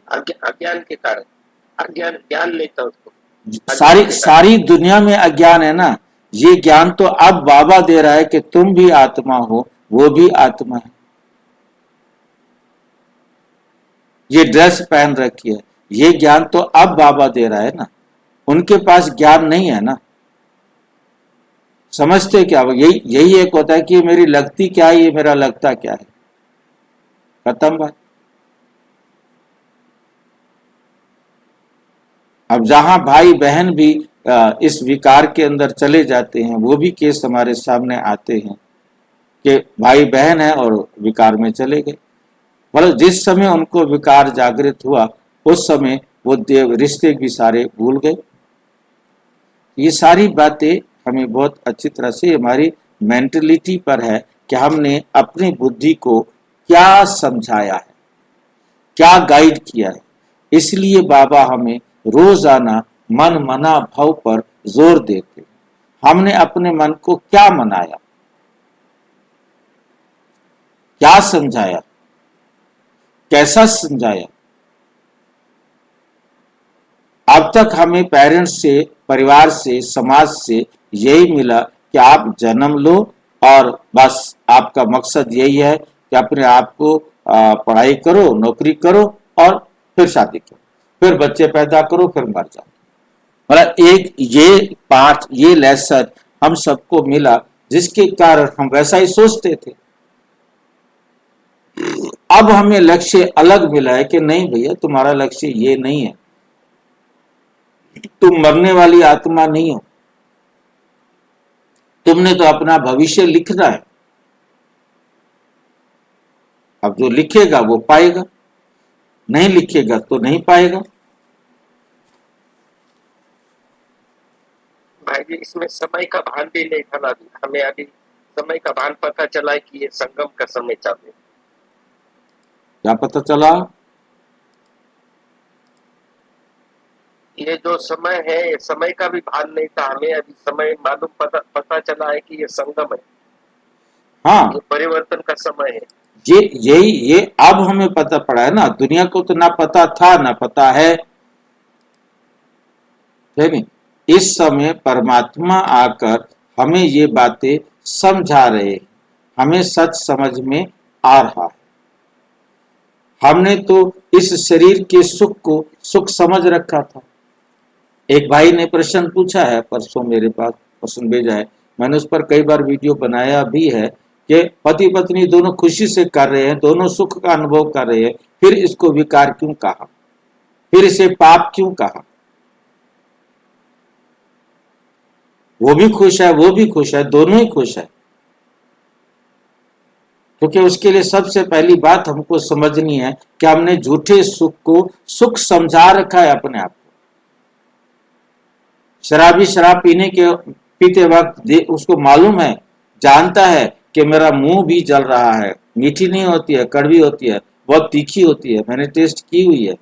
अज्ञान के कारण, अज्ञान, ज्ञान नहीं था उसको। सारी दुनिया में अज्ञान है ना। ये ज्ञान तो अब बाबा दे रहा है कि तुम भी आत्मा हो, वो भी आत्मा है। ये ड्रेस पहन रखी है, ये ज्ञान तो अब बाबा दे रहा है ना। उनके पास ज्ञान नहीं है ना। समझते क्या? यही एक होता है कि ये मेरी लगती क्या है, ये मेरा लगता क्या है, खत्म बात। अब जहां भाई बहन भी इस विकार के अंदर चले जाते हैं, वो भी केस हमारे सामने आते हैं कि भाई बहन है और विकार में चले गए। मतलब जिस समय उनको विकार जागृत हुआ, उस समय वो रिश्ते भी सारे भूल गए। ये सारी बातें हमें बहुत अच्छी तरह से हमारी मेंटलिटी पर है कि हमने अपनी बुद्धि को क्या समझाया है, क्या गाइड किया है। इसलिए बाबा हमें रोजाना मन मना भाव पर जोर देते। हमने अपने मन को क्या मनाया? क्या समझाया, कैसा समझाया। अब तक हमें पेरेंट्स से, परिवार से, समाज से यही मिला कि आप जन्म लो और बस आपका मकसद यही है कि अपने आप को पढ़ाई करो, नौकरी करो और फिर शादी करो, फिर बच्चे पैदा करो, फिर मर जाओ। मतलब एक ये पाठ, ये लेसन हम सबको मिला, जिसके कारण हम वैसा ही सोचते थे। अब हमें लक्ष्य अलग मिला है कि नहीं भैया, तुम्हारा लक्ष्य ये नहीं है, तुम मरने वाली आत्मा नहीं हो, तुमने तो अपना भविष्य लिखना है। अब जो लिखेगा वो पाएगा, नहीं लिखेगा तो नहीं पाएगा। भाई जी, इसमें समय का भान भी नहीं था ना। हमें अभी समय का भान पता चला है कि ये संगम का समय चालू है। क्या पता चला? ये जो समय है, ये समय का भी भान नहीं था हमें। अभी समय मालूम पता चला है कि ये संगम है, हाँ, ये परिवर्तन का समय है। ये अब हमें पता पड़ा है ना। दुनिया को तो ना पता था ना पता है नहीं। इस समय परमात्मा आकर हमें ये बातें समझा रहे हैं, हमें सच समझ में आ रहा है। हमने तो इस शरीर के सुख को सुख समझ रखा था। एक भाई ने प्रश्न पूछा है, परसों मेरे पास प्रश्न भेजा है, मैंने उस पर कई बार वीडियो बनाया भी है कि पति पत्नी दोनों खुशी से कर रहे हैं, दोनों सुख का अनुभव कर रहे हैं, फिर इसको विकार क्यों कहा, फिर इसे पाप क्यों कहा? वो भी खुश है, वो भी खुश है, दोनों ही खुश है। क्योंकि उसके लिए सबसे पहली बात हमको समझनी है कि हमने झूठे सुख को सुख समझा रखा है अपने आप को। शराबी शराब पीते वक्त उसको मालूम है, जानता है कि मेरा मुंह भी जल रहा है, मीठी नहीं होती है, कड़वी होती है, बहुत तीखी होती है, मैंने टेस्ट की हुई है,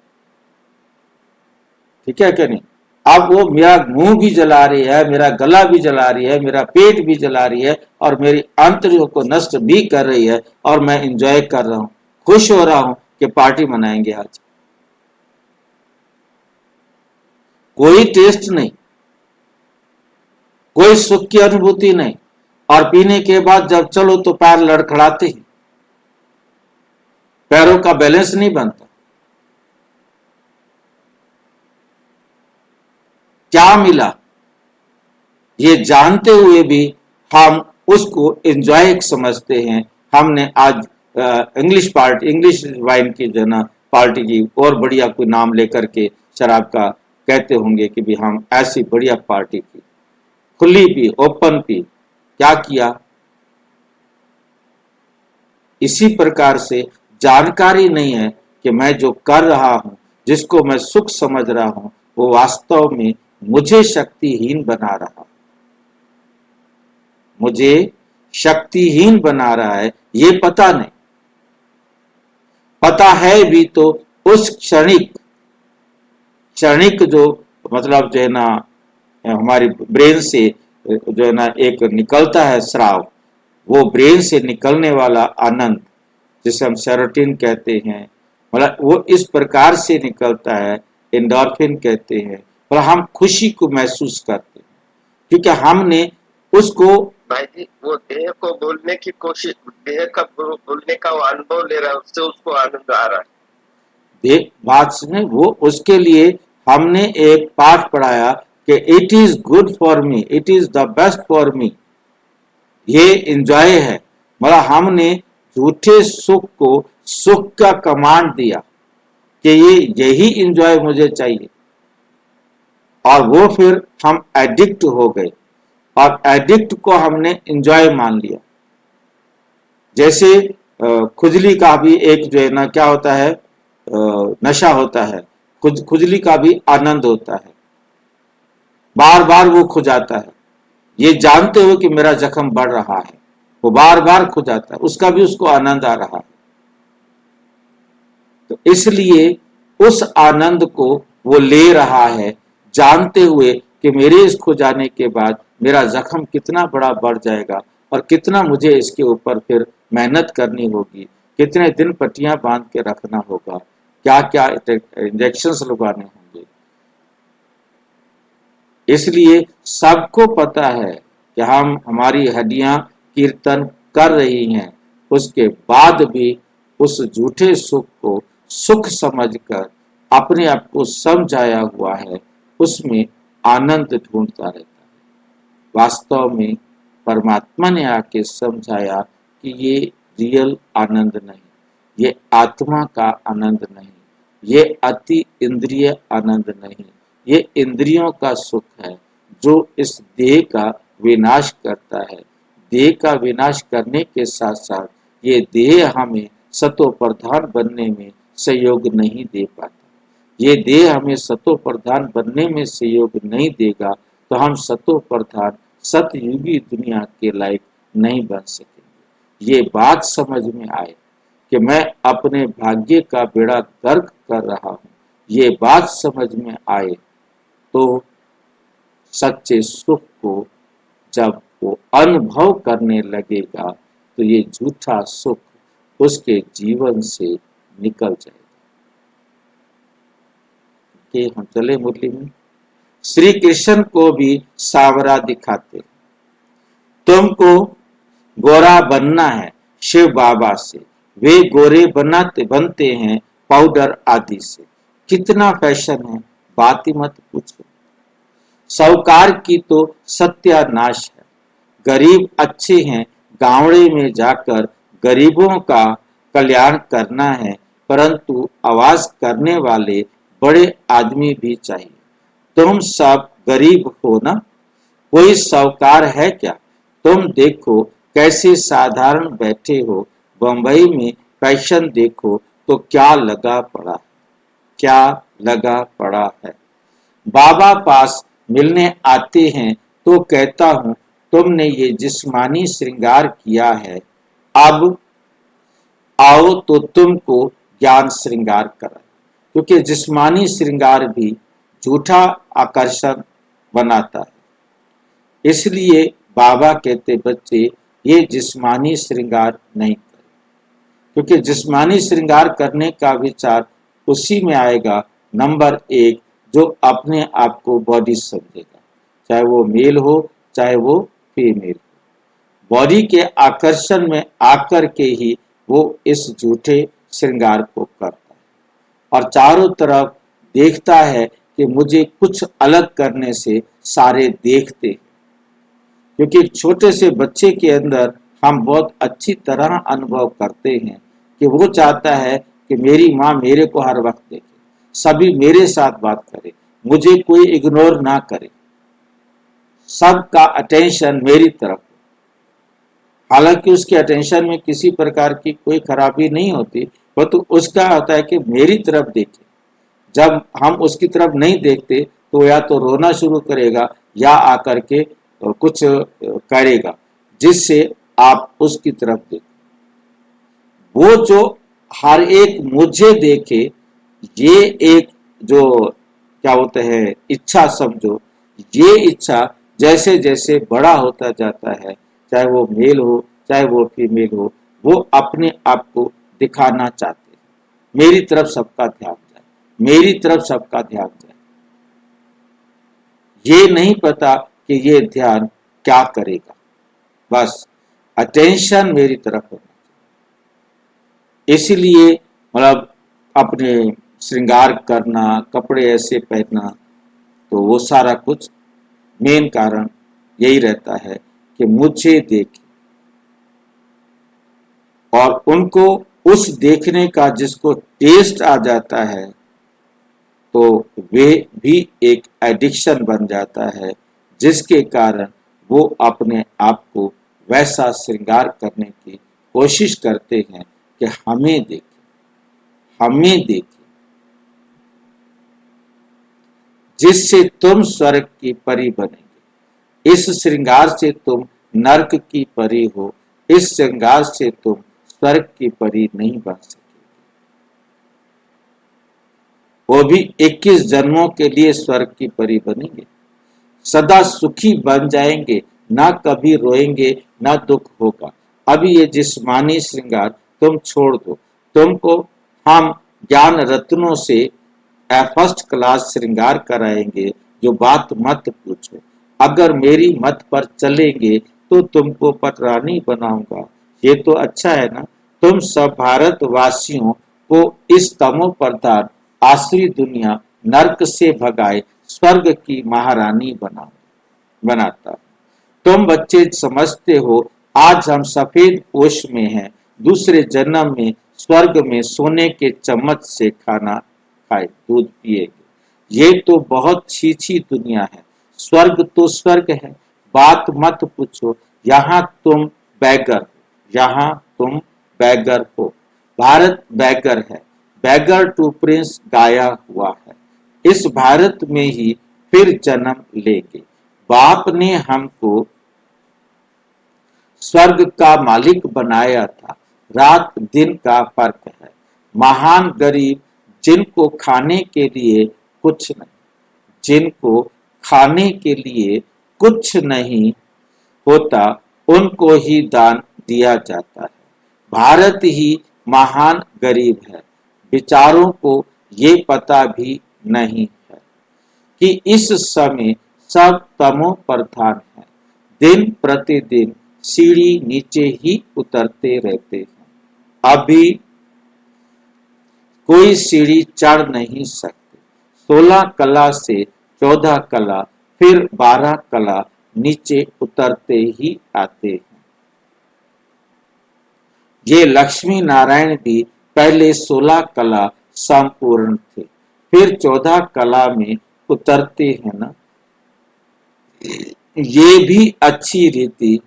ठीक है क्या नहीं। अब वो मेरा मुंह भी जला रही है, मेरा गला भी जला रही है, मेरा पेट भी जला रही है और मेरी आंतरियों को नष्ट भी कर रही है, और मैं एंजॉय कर रहा हूं, खुश हो रहा हूं कि पार्टी मनाएंगे आज। कोई टेस्ट नहीं, कोई सुख की अनुभूति नहीं, और पीने के बाद जब चलो तो पैर लड़खड़ाते हैं, पैरों का बैलेंस नहीं बनता। क्या मिला ये जानते हुए भी हम उसको एंजॉय समझते हैं। हमने आज इंग्लिश वाइन की जो ना पार्टी की, और बढ़िया कोई नाम लेकर के शराब का कहते होंगे कि भी हम ऐसी बढ़िया पार्टी की, खुली पी, ओपन पी। क्या किया? इसी प्रकार से जानकारी नहीं है कि मैं जो कर रहा हूं, जिसको मैं सुख समझ रहा हूं, वो वास्तव में मुझे शक्तिहीन बना रहा है, मुझे शक्तिहीन बना रहा है। ये पता नहीं, पता है भी तो उस क्षणिक जो मतलब जो है ना हमारी ब्रेन से जो है ना एक निकलता है स्राव, वो ब्रेन से निकलने वाला आनंद जिसे हम सेरोटोनिन कहते हैं, मतलब वो इस प्रकार से निकलता है, एंडोर्फिन कहते हैं, और हम खुशी को महसूस करते हैं क्योंकि हमने उसको। भाई जी, वो देह को भूलने की कोशिश, देह का भूलने का वो अनुभव ले रहा है, उससे उसको आनंद आ रहा है। देख बात सुने, वो उसके लिए हमने एक पाठ पढ़ाया कि it is good for me, it is the best for me, ये एंजॉय है। मतलब हमने झूठे सुख को सुख का कमांड दिया कि यही एंजॉय मुझे चाहिए, और वो फिर हम एडिक्ट हो गए, और एडिक्ट को हमने एंजॉय मान लिया। जैसे खुजली का भी एक जो है ना क्या होता है, नशा होता है, खुजली का भी आनंद होता है, बार बार वो खुजाता है, ये जानते हुए कि मेरा जख्म बढ़ रहा है, वो बार बार खुजाता है, उसका भी उसको आनंद आ रहा है। तो इसलिए उस आनंद को वो ले रहा है, जानते हुए कि मेरे इस खुजाने के बाद मेरा जख्म कितना बड़ा बढ़ जाएगा और कितना मुझे इसके ऊपर फिर मेहनत करनी होगी, कितने दिन पट्टियां बांध के रखना होगा, क्या क्या इंजेक्शंस लगवाने होंगे। इसलिए सबको पता है कि हमारी हड्डियां कीर्तन कर रही हैं, उसके बाद भी उस झूठे सुख को सुख समझकर अपने आप को समझाया हुआ है, उसमें आनंद ढूंढता रहता है। वास्तव में परमात्मा ने आके समझाया कि ये रियल आनंद नहीं, ये आत्मा का आनंद नहीं, ये अति इंद्रिय आनंद नहीं, ये इंद्रियों का सुख है जो इस देह का विनाश करता है। देह का विनाश करने के साथ साथ ये देह हमें सतो प्रधान बनने में सहयोग नहीं दे पाता। ये देह हमें सतो प्रधान बनने में सहयोग नहीं देगा तो हम सतो प्रधान सतयुगी दुनिया के लायक नहीं बन सकेंगे। ये बात समझ में आए कि मैं अपने भाग्य का बेड़ा गर्क कर रहा हूँ, ये बात समझ में आए तो सच्चे सुख को जब वो अनुभव करने लगेगा तो ये झूठा सुख उसके जीवन से निकल जाएगा। कि हम चले मुरली में। श्री कृष्ण को भी सावरा दिखाते, तुमको गोरा बनना है शिव बाबा से, वे गोरे बनते हैं पाउडर आदि से। कितना फैशन है, बात ही मत पूछो। साहूकार की तो सत्यानाश है, गरीब अच्छे हैं, गांवड़े में जाकर गरीबों का कल्याण करना है, परंतु आवाज करने वाले बड़े आदमी भी चाहिए। तुम सब गरीब हो ना, कोई साहूकार है क्या? तुम देखो कैसे साधारण बैठे हो, बंबई में फैशन देखो तो क्या लगा पड़ा है, क्या लगा पड़ा है। बाबा पास मिलने आते हैं तो कहता हूँ तुमने ये जिस्मानी श्रृंगार किया है, अब आओ तो तुमको ज्ञान श्रृंगार कराए। क्योंकि जिस्मानी श्रृंगार भी झूठा आकर्षण बनाता है। इसलिए बाबा कहते बच्चे ये जिस्मानी श्रृंगार नहीं करें, क्योंकि जिस्मानी श्रृंगार करने का विचार उसी में आएगा नंबर 1 जो अपने आप को बॉडी समझेगा, चाहे वो मेल हो चाहे वो फीमेल हो। बॉडी के आकर्षण में आकर के ही वो इस झूठे श्रृंगार को करता है और चारों तरफ देखता है कि मुझे कुछ अलग करने से सारे देखते हैं। क्योंकि एक छोटे से बच्चे के अंदर हम बहुत अच्छी तरह अनुभव करते हैं कि वो चाहता है कि मेरी माँ मेरे को हर वक्त देखे, सभी मेरे साथ बात करे, मुझे कोई इग्नोर ना करे, सबका अटेंशन मेरी तरफ। हालांकि उसके अटेंशन में किसी प्रकार की कोई खराबी नहीं होती, परंतु उसका होता है कि मेरी तरफ देखे। जब हम उसकी तरफ नहीं देखते तो या तो रोना शुरू करेगा या आकर के कुछ करेगा जिससे आप उसकी तरफ देखो। वो जो हर एक मुझे देखे, ये एक जो क्या होता है इच्छा समझो, ये इच्छा जैसे जैसे बड़ा होता जाता है, चाहे वो मेल हो चाहे वो फीमेल हो, वो अपने आप को दिखाना चाहते हैं, मेरी तरफ सबका ध्यान जाए, मेरी तरफ सबका ध्यान जाए। ये नहीं पता कि ये ध्यान क्या करेगा, बस अटेंशन मेरी तरफ होना चाहिए। इसलिए मतलब अपने श्रृंगार करना, कपड़े ऐसे पहनना, तो वो सारा कुछ मेन कारण यही रहता है कि मुझे देखे और उनको उस देखने का जिसको टेस्ट आ जाता है तो वे भी एक एडिक्शन बन जाता है, जिसके कारण वो अपने आप को वैसा श्रृंगार करने की कोशिश करते हैं कि हमें देखे, हमें देखे, जिससे तुम स्वर्ग की परी बनेंगे। इस श्रृंगार से तुम नरक की परी हो, इस श्रृंगार से तुम स्वर्ग की परी नहीं बन सके। वो भी 21 जन्मों के लिए स्वर्ग की परी बनेंगे, सदा सुखी बन जाएंगे, ना कभी रोएंगे ना दुख होगा। अभी ये जिस्मानी श्रृंगार तुम छोड़ दो, तुमको हम ज्ञान रत्नों से फर्स्ट क्लास श्रृंगार कराएंगे, जो बात मत पूछो। अगर मेरी मत पर चलेंगे तो तुमको पटरानी बनाऊंगा। ये तो अच्छा है ना, तुम सब भारतवासियों को इस तमो प्रधान आसुरी दुनिया नरक से भगाए स्वर्ग की महारानी बनाता। तुम बच्चे समझते हो आज हम सफेद पोश में हैं, दूसरे जन्म में स्वर्ग में सोने के चम्मच से खाना खाए दूध पिएंगे। ये तो बहुत छी दुनिया है। स्वर्ग तो स्वर्ग है, बात मत पूछो। यहाँ तुम बैगर हो। भारत बैगर है, बैगर टू प्रिंस गाया हुआ है। इस भारत में ही फिर जन्म लेंगे। बाप ने हमको स्वर्ग का मालिक बनाया था, रात दिन का फर्क है। महान गरीब जिनको खाने के लिए कुछ नहीं होता, उनको ही दान दिया जाता है। भारत ही महान गरीब है। बेचारों को ये पता भी नहीं है कि इस समय सब तमो प्रधान है। दिन प्रतिदिन सीढ़ी नीचे ही उतरते रहते हैं। अभी कोई सीढ़ी चढ़ नहीं सकते। 16 कला से 14 कला, फिर 12 कला नीचे उतरते ही आते हैं। ये लक्ष्मी नारायण भी पहले 16 कला संपूर्ण थे, फिर 14 कला में उतरते हैं ना। ये भी अच्छी रीति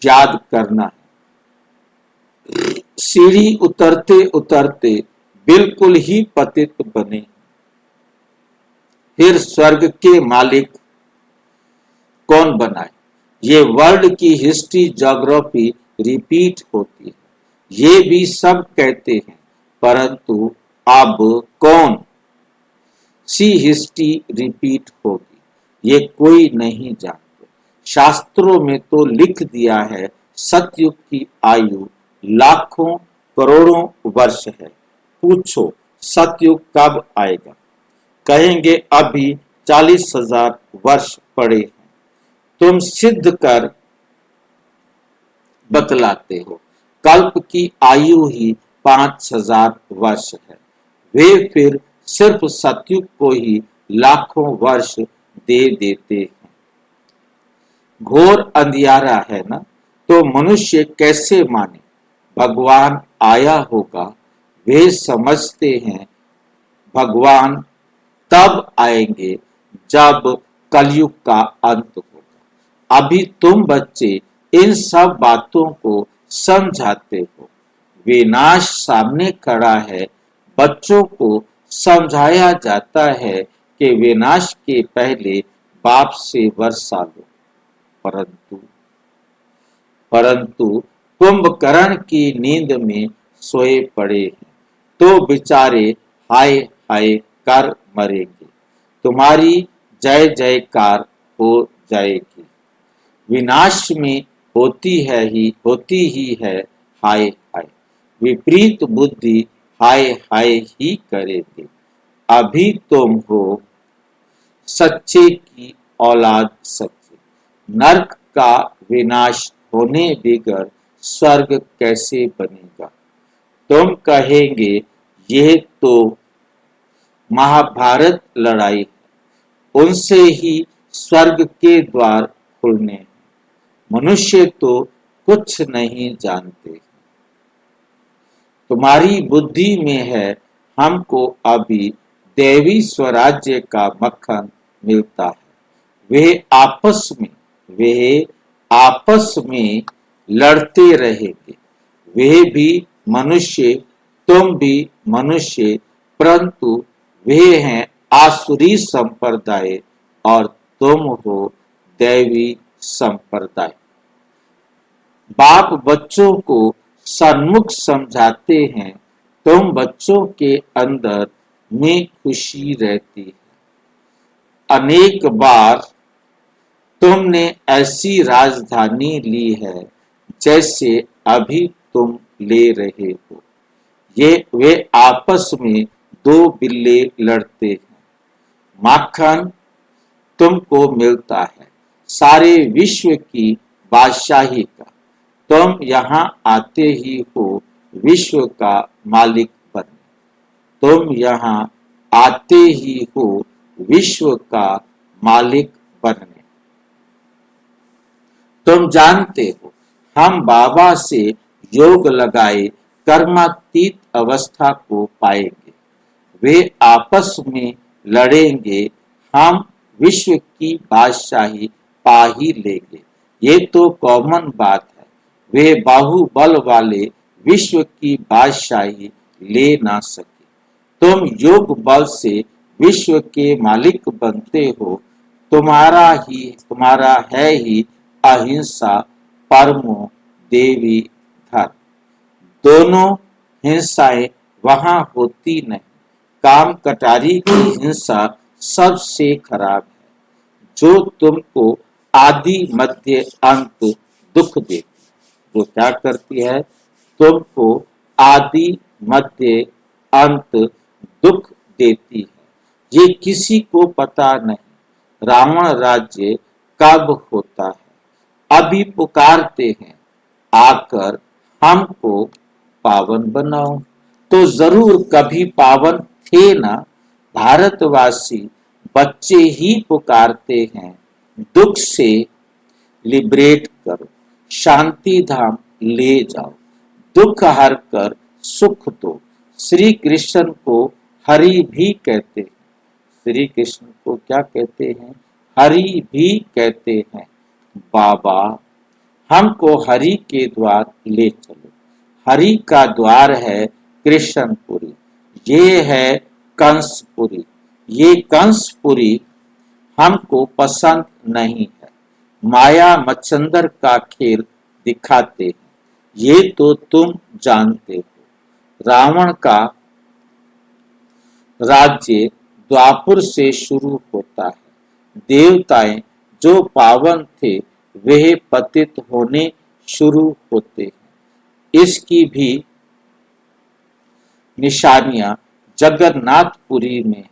याद करना है। सीढ़ी उतरते उतरते बिल्कुल ही पतित बने, फिर स्वर्ग के मालिक कौन बनाए? ये वर्ल्ड की हिस्ट्री ज्योग्राफी रिपीट होती है, ये भी सब कहते हैं, परंतु अब कौन सी हिस्ट्री रिपीट होगी ये कोई नहीं जानते। शास्त्रों में तो लिख दिया है सतयुग की आयु लाखों करोड़ों वर्ष है। पूछो सतयुग कब आएगा? कहेंगे अभी 40,000 वर्ष पड़े हैं। तुम सिद्ध कर बतलाते हो कल्प की आयु ही 5,000 वर्ष है। वे फिर सिर्फ सतयुग को ही लाखों वर्ष दे देते हैं। घोर अंधियारा है ना, तो मनुष्य कैसे माने भगवान आया होगा? वे समझते हैं भगवान तब आएंगे जब कलयुग का अंत होगा। अभी तुम बच्चे इन सब बातों को समझाते हो। विनाश सामने खड़ा है, बच्चों को समझाया जाता है कि विनाश के पहले बाप से वर्षा लो। परंतु कुंभकर्ण की नींद में सोए पड़े हैं, तो बेचारे हाय हाय कर मरेंगे। तुम्हारी जय जयकार हो जाएगी। विनाश में होती ही है हाय हाय। विपरीत बुद्धि हाय हाय ही करेगी। अभी तुम हो सच्चे की औलाद सच्चे। नरक का विनाश होने बिगर स्वर्ग कैसे बनेगा? तुम कहेंगे यह तो महाभारत लड़ाई है, उनसे ही स्वर्ग के द्वार खुलने हैं। मनुष्य तो कुछ नहीं जानते। तुम्हारी बुद्धि में है हमको अभी देवी स्वराज्य का मक्खन मिलता है। वे आपस में लड़ते रहेंगे। वे भी मनुष्य, तुम भी मनुष्य, परंतु वे हैं आसुरी संप्रदाय और तुम हो दैवी संप्रदाय। बाप बच्चों को सन्मुख समझाते हैं, तुम बच्चों के अंदर में खुशी रहती है। अनेक बार तुमने ऐसी राजधानी ली है जैसे अभी तुम ले रहे हो। वे आपस में दो बिल्ले लड़ते हैं। माखन तुमको मिलता है सारे विश्व की बादशाही का। तुम यहाँ आते ही हो विश्व का मालिक बनने। तुम यहाँ आते ही हो विश्व का मालिक बनने। तुम जानते हो हम बाबा से योग लगाए कर्मातीत अवस्था को पाएंगे। वे आपस में लड़ेंगे, हम विश्व की बादशाही पा ही लेंगे। ये तो कॉमन बात है। वे बाहुबल वाले विश्व की बादशाही ले ना सके। तुम योग बल से विश्व के मालिक बनते हो। तुम्हारा है ही अहिंसा परमो देवी धर्म। दोनों हिंसाएं वहां होती नहीं। काम कटारी की हिंसा सबसे खराब है, जो तुमको आदि मध्य अंत दुख देती। जो क्या करती है? तुमको आदि मध्य अंत दुख देती है। ये किसी को पता नहीं रावण राज्य कब होता है। अभी पुकारते हैं आकर हमको पावन बनाओ, तो जरूर कभी पावन थे ना। भारतवासी बच्चे ही पुकारते हैं दुख से लिबरेट करो, शांति धाम ले जाओ, दुख हर कर सुख दो। श्री कृष्ण को हरि भी कहते हैं। श्री कृष्ण को क्या कहते हैं? हरि भी कहते हैं। बाबा हमको हरि के द्वार ले चलो। हरि का द्वार है कृष्णपुरी, ये है कंसपुरी। ये कंसपुरी हमको पसंद नहीं है। माया मच्छंदर का खेल दिखाते हैं, ये तो तुम जानते हो। रावण का राज्य द्वापुर से शुरू होता है। देवताएं जो पावन थे वे पतित होने शुरू होते हैं। इसकी भी निशानियां जगन्नाथपुरी में है।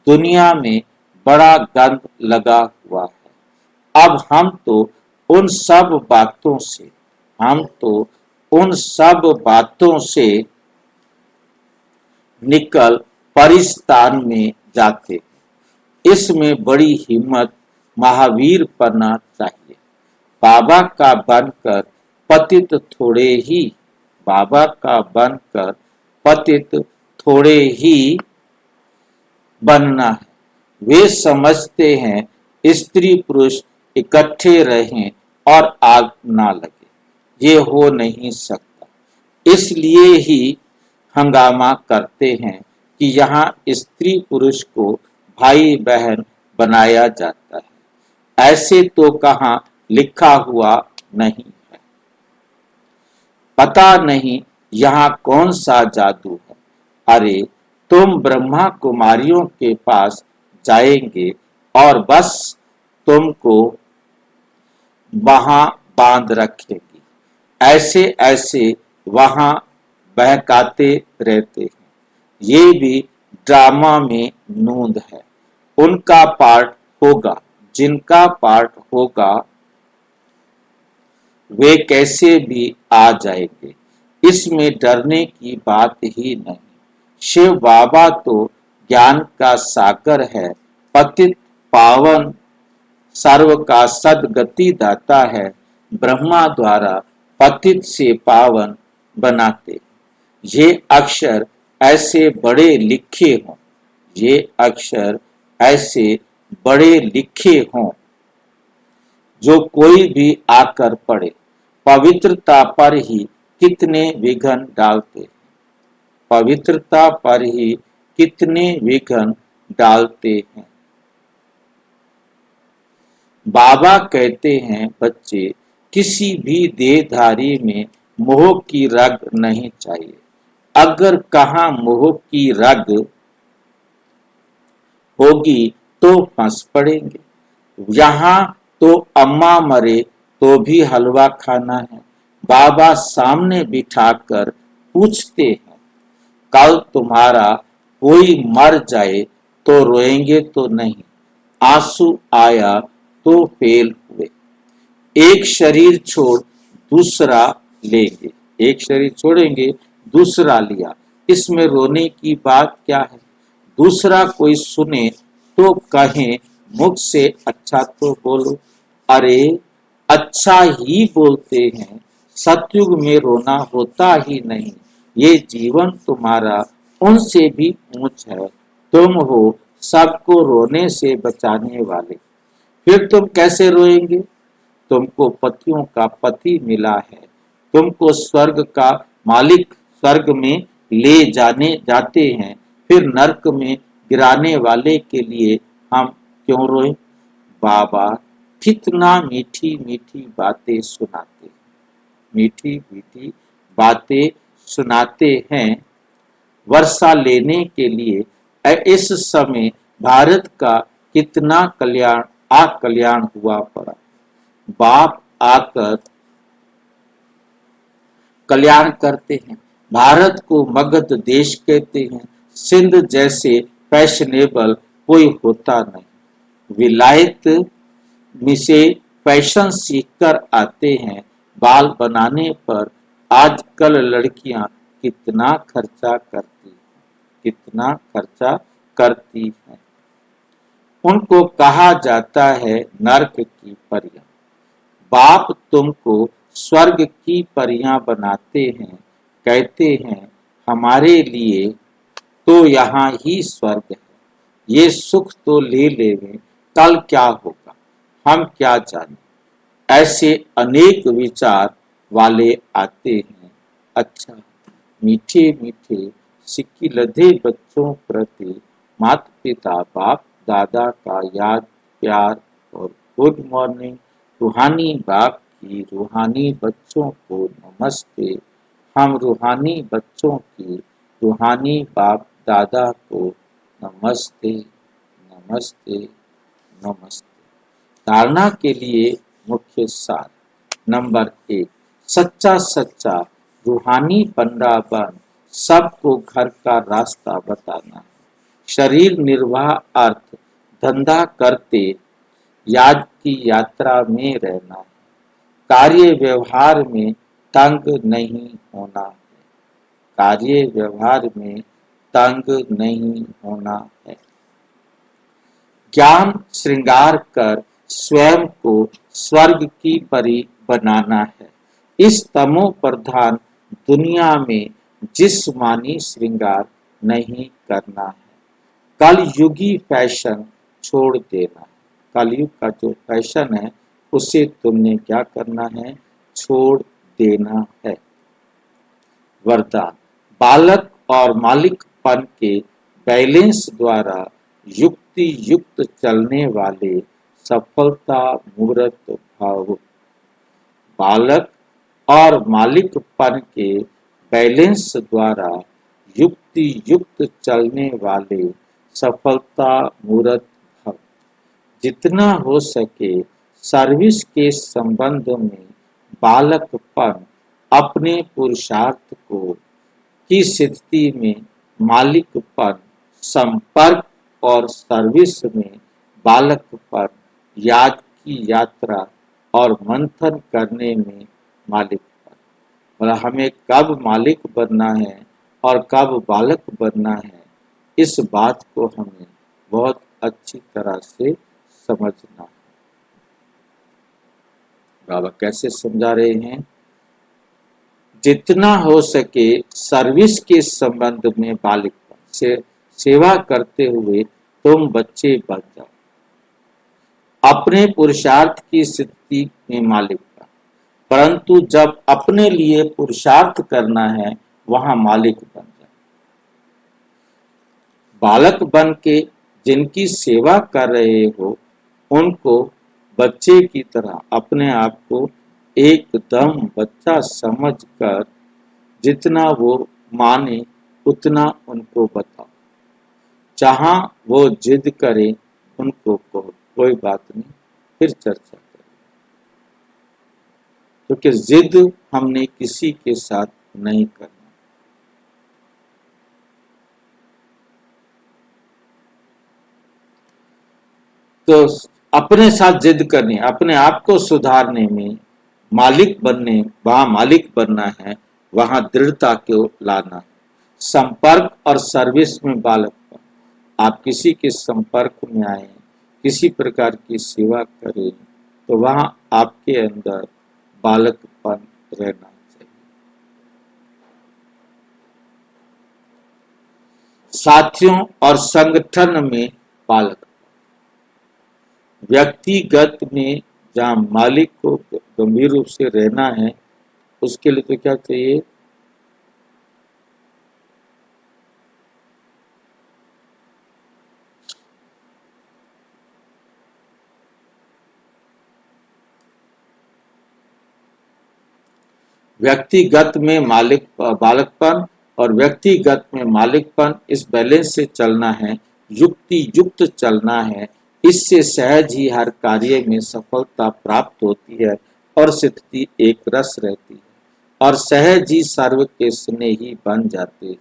दुनिया में बड़ा गंद लगा हुआ है। अब हम तो उन सब बातों से निकल परिस्तान में जाते हैं। इसमें बड़ी हिम्मत महावीर पना चाहिए। बाबा का बनकर पतित थोड़े ही बनना है। वे समझते हैं स्त्री पुरुष इकट्ठे रहें और आग ना लगे। ये हो नहीं सकता। इसलिए ही हंगामा करते हैं कि यहाँ स्त्री पुरुष को भाई बहन बनाया जाता है। ऐसे तो कहाँ लिखा हुआ नहीं है। पता नहीं यहाँ कौन सा जादू है। अरे तुम ब्रह्मा कुमारियों के पास जाएंगे और बस तुमको वहां बांध रखेगी। ऐसे वहां बहकाते रहते हैं। ये भी ड्रामा में नूंद है। उनका पार्ट होगा, जिनका पार्ट होगा वे कैसे भी आ जाएंगे। इसमें डरने की बात ही नहीं। शिव बाबा तो ज्ञान का सागर है, पतित पावन सर्व का सदगति दाता है। ब्रह्मा द्वारा पतित से पावन बनाते। ये अक्षर ऐसे बड़े लिखे हों जो कोई भी आकर पढ़े। पवित्रता पर ही कितने विघ्न डालते हैं। बाबा कहते हैं बच्चे, किसी भी देहधारी में मोह की रग नहीं चाहिए। अगर कहाँ मोह की रग होगी तो फंस पड़ेंगे। यहाँ तो अम्मा मरे तो भी हलवा खाना है। बाबा सामने बिठाकर पूछते हैं, कल तुम्हारा कोई मर जाए तो रोएंगे तो नहीं, आंसू आया तो फेल हुए। एक शरीर छोड़ दूसरा लेंगे, एक शरीर छोड़ेंगे दूसरा लिया, इसमें रोने की बात क्या है? दूसरा कोई सुने तो कहे मुख से अच्छा तो बोलो। अरे अच्छा ही बोलते हैं, सतयुग में रोना होता ही नहीं। ये जीवन तुम्हारा उनसे भी ऊंच है, तुम हो सबको रोने से बचाने वाले। फिर तुम कैसे रोएंगे? तुमको पतियों का पति मिला है, तुमको स्वर्ग का मालिक स्वर्ग में ले जाते हैं, फिर नरक में गिराने वाले के लिए हम क्यों रोएं? बाबा कितना मीठी मीठी बातें सुनाते, मीठी मीठी बातें सुनाते हैं। वर्षा लेने के लिए इस समय भारत का कितना कल्याण हुआ पड़ा। बाप आकर कल्याण करते हैं। भारत को मगध देश कहते हैं। सिंध जैसे फैशनेबल कोई होता नहीं। विलायत में से फैशन सीखकर आते हैं। बाल बनाने पर आजकल लड़कियां कितना खर्चा करती हैं। उनको कहा जाता है नर्क की परियां। बाप तुमको स्वर्ग की परियां बनाते हैं, कहते हैं हमारे लिए तो यहाँ ही स्वर्ग है, ये सुख तो ले लेवे, कल क्या होगा हम क्या जाने। ऐसे अनेक विचार वाले आते हैं। अच्छा, मीठे मीठे सिक्की लधे बच्चों प्रति माता पिता बाप दादा का याद प्यार और गुड मॉर्निंग। रूहानी बाप की रूहानी बच्चों को नमस्ते। हम रूहानी बच्चों की रूहानी बाप दादा को नमस्ते नमस्ते नमस्ते। धारणा के लिए मुख्य सार। नंबर 1, सच्चा रूहानी पंडा बन सबको घर का रास्ता बताना है। शरीर निर्वाह अर्थ धंधा करते याद की यात्रा में रहना है। कार्य व्यवहार में तंग नहीं होना है। कार्य व्यवहार में तंग नहीं होना है। ज्ञान श्रृंगार कर स्वयं को स्वर्ग की परी बनाना है। इस तमो प्रधान दुनिया में जिस्मानी श्रृंगार नहीं करना है। कलयुगी फैशन छोड़ देना है। कलयुग का जो फैशन है उसे तुमने क्या करना है? छोड़ देना है। वरदान। बालक और मालिकपन के बैलेंस द्वारा युक्ति युक्त चलने वाले सफलता मूर्त भाव। बालक और मालिकपन के बैलेंस द्वारा युक्ति युक्त चलने वाले सफलता मूर्त भाव। जितना हो सके सर्विस के संबंध में बालकपन अपने पुरुषार्थ को की स्थिति में मालिकपन, संपर्क और सर्विस में बालकपन, याद की यात्रा और मंथन करने में मालिकपन। मतलब हमें कब मालिक बनना है और कब बालक बनना है, इस बात को हमें बहुत अच्छी तरह से समझना है। बाबा कैसे समझा रहे हैं? जितना हो सके सर्विस के संबंध में बालिकपन से सेवा करते हुए तुम बच्चे बन जाओ। अपने पुरुषार्थ की स्थिति में मालिकपन, परंतु जब अपने लिए पुरुषार्थ करना है वहां मालिक बन जाओ। बालक बन के जिनकी सेवा कर रहे हो उनको बच्चे की तरह अपने आप को एकदम बच्चा समझकर जितना वो माने उतना उनको बताओ। जहां वो जिद करे उनको कहो कोई बात नहीं, फिर चर्चा करें। क्योंकि जिद हमने किसी के साथ नहीं करना। तो अपने साथ जिद करनी, अपने आप को सुधारने में मालिक बनने, वहां मालिक बनना है, वहां दृढ़ता को लाना है। संपर्क और सर्विस में बालकपन, आप किसी के संपर्क में आए, किसी प्रकार की सेवा करें, तो वहां आपके अंदर बालकपन रहना चाहिए। साथियों और संगठन में बालक, व्यक्तिगत में जहां मालिक को गंभीर रूप से रहना है, उसके लिए तो क्या चाहिए? व्यक्तिगत में बालकपन और व्यक्तिगत में मालिकपन, इस बैलेंस से चलना है, युक्ति युक्त चलना है। इससे सहज ही हर कार्य में सफलता प्राप्त होती है और स्थिति एक रस रहती है और सहज ही सर्व के स्नेही बन जाते हैं।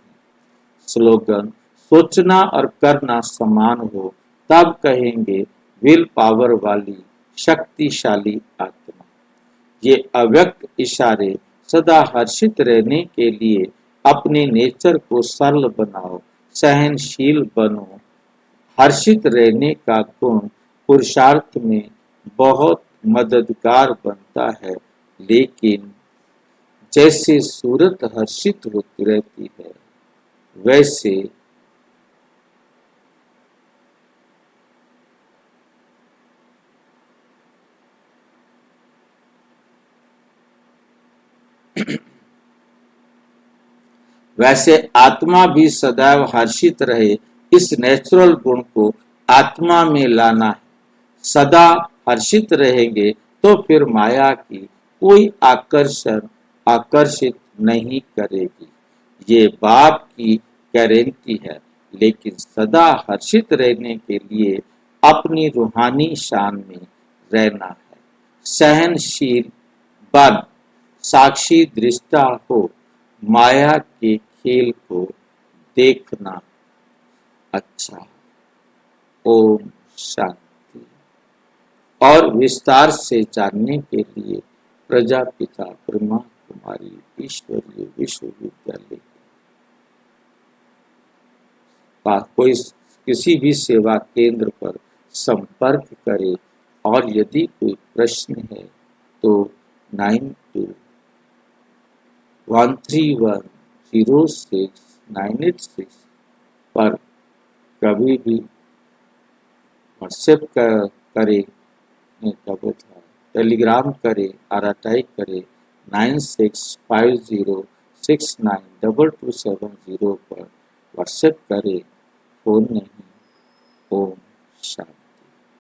स्लोगन, सोचना और करना समान हो तब कहेंगे विल पावर वाली शक्तिशाली आत्मा। ये अव्यक्त इशारे सदा हर्षित रहने के लिए अपने नेचर को सरल बनाओ, सहनशील बनो। हर्षित रहने का गुण पुरुषार्थ में बहुत मददगार बनता है, लेकिन जैसे सूरत हर्षित होती रहती है, वैसे वैसे आत्मा भी सदैव हर्षित रहे, इस नेचुरल गुण को आत्मा में लाना है। सदा हर्षित रहेंगे तो फिर माया की कोई आकर्षित नहीं करेगी। ये बाप की गारंटी है। लेकिन सदा हर्षित रहने के लिए अपनी रूहानी शान में रहना है। सहनशील बन, साक्षी दृष्टा हो, माया के खेल को देखना अच्छा। ओम शांति। और विस्तार से जानने के लिए प्रजापिता ब्रह्मा कुमारी ईश्वरीय विश्वविद्यालय कोई किसी भी सेवा केंद्र पर संपर्क करें और यदि कोई प्रश्न है तो 9213106986 पर कभी भी व्हाट्सएप करें, टेलीग्राम करें, RTI करें 9650692270 पर व्हाट्सएप करें, फोन नहीं। ओम शांति।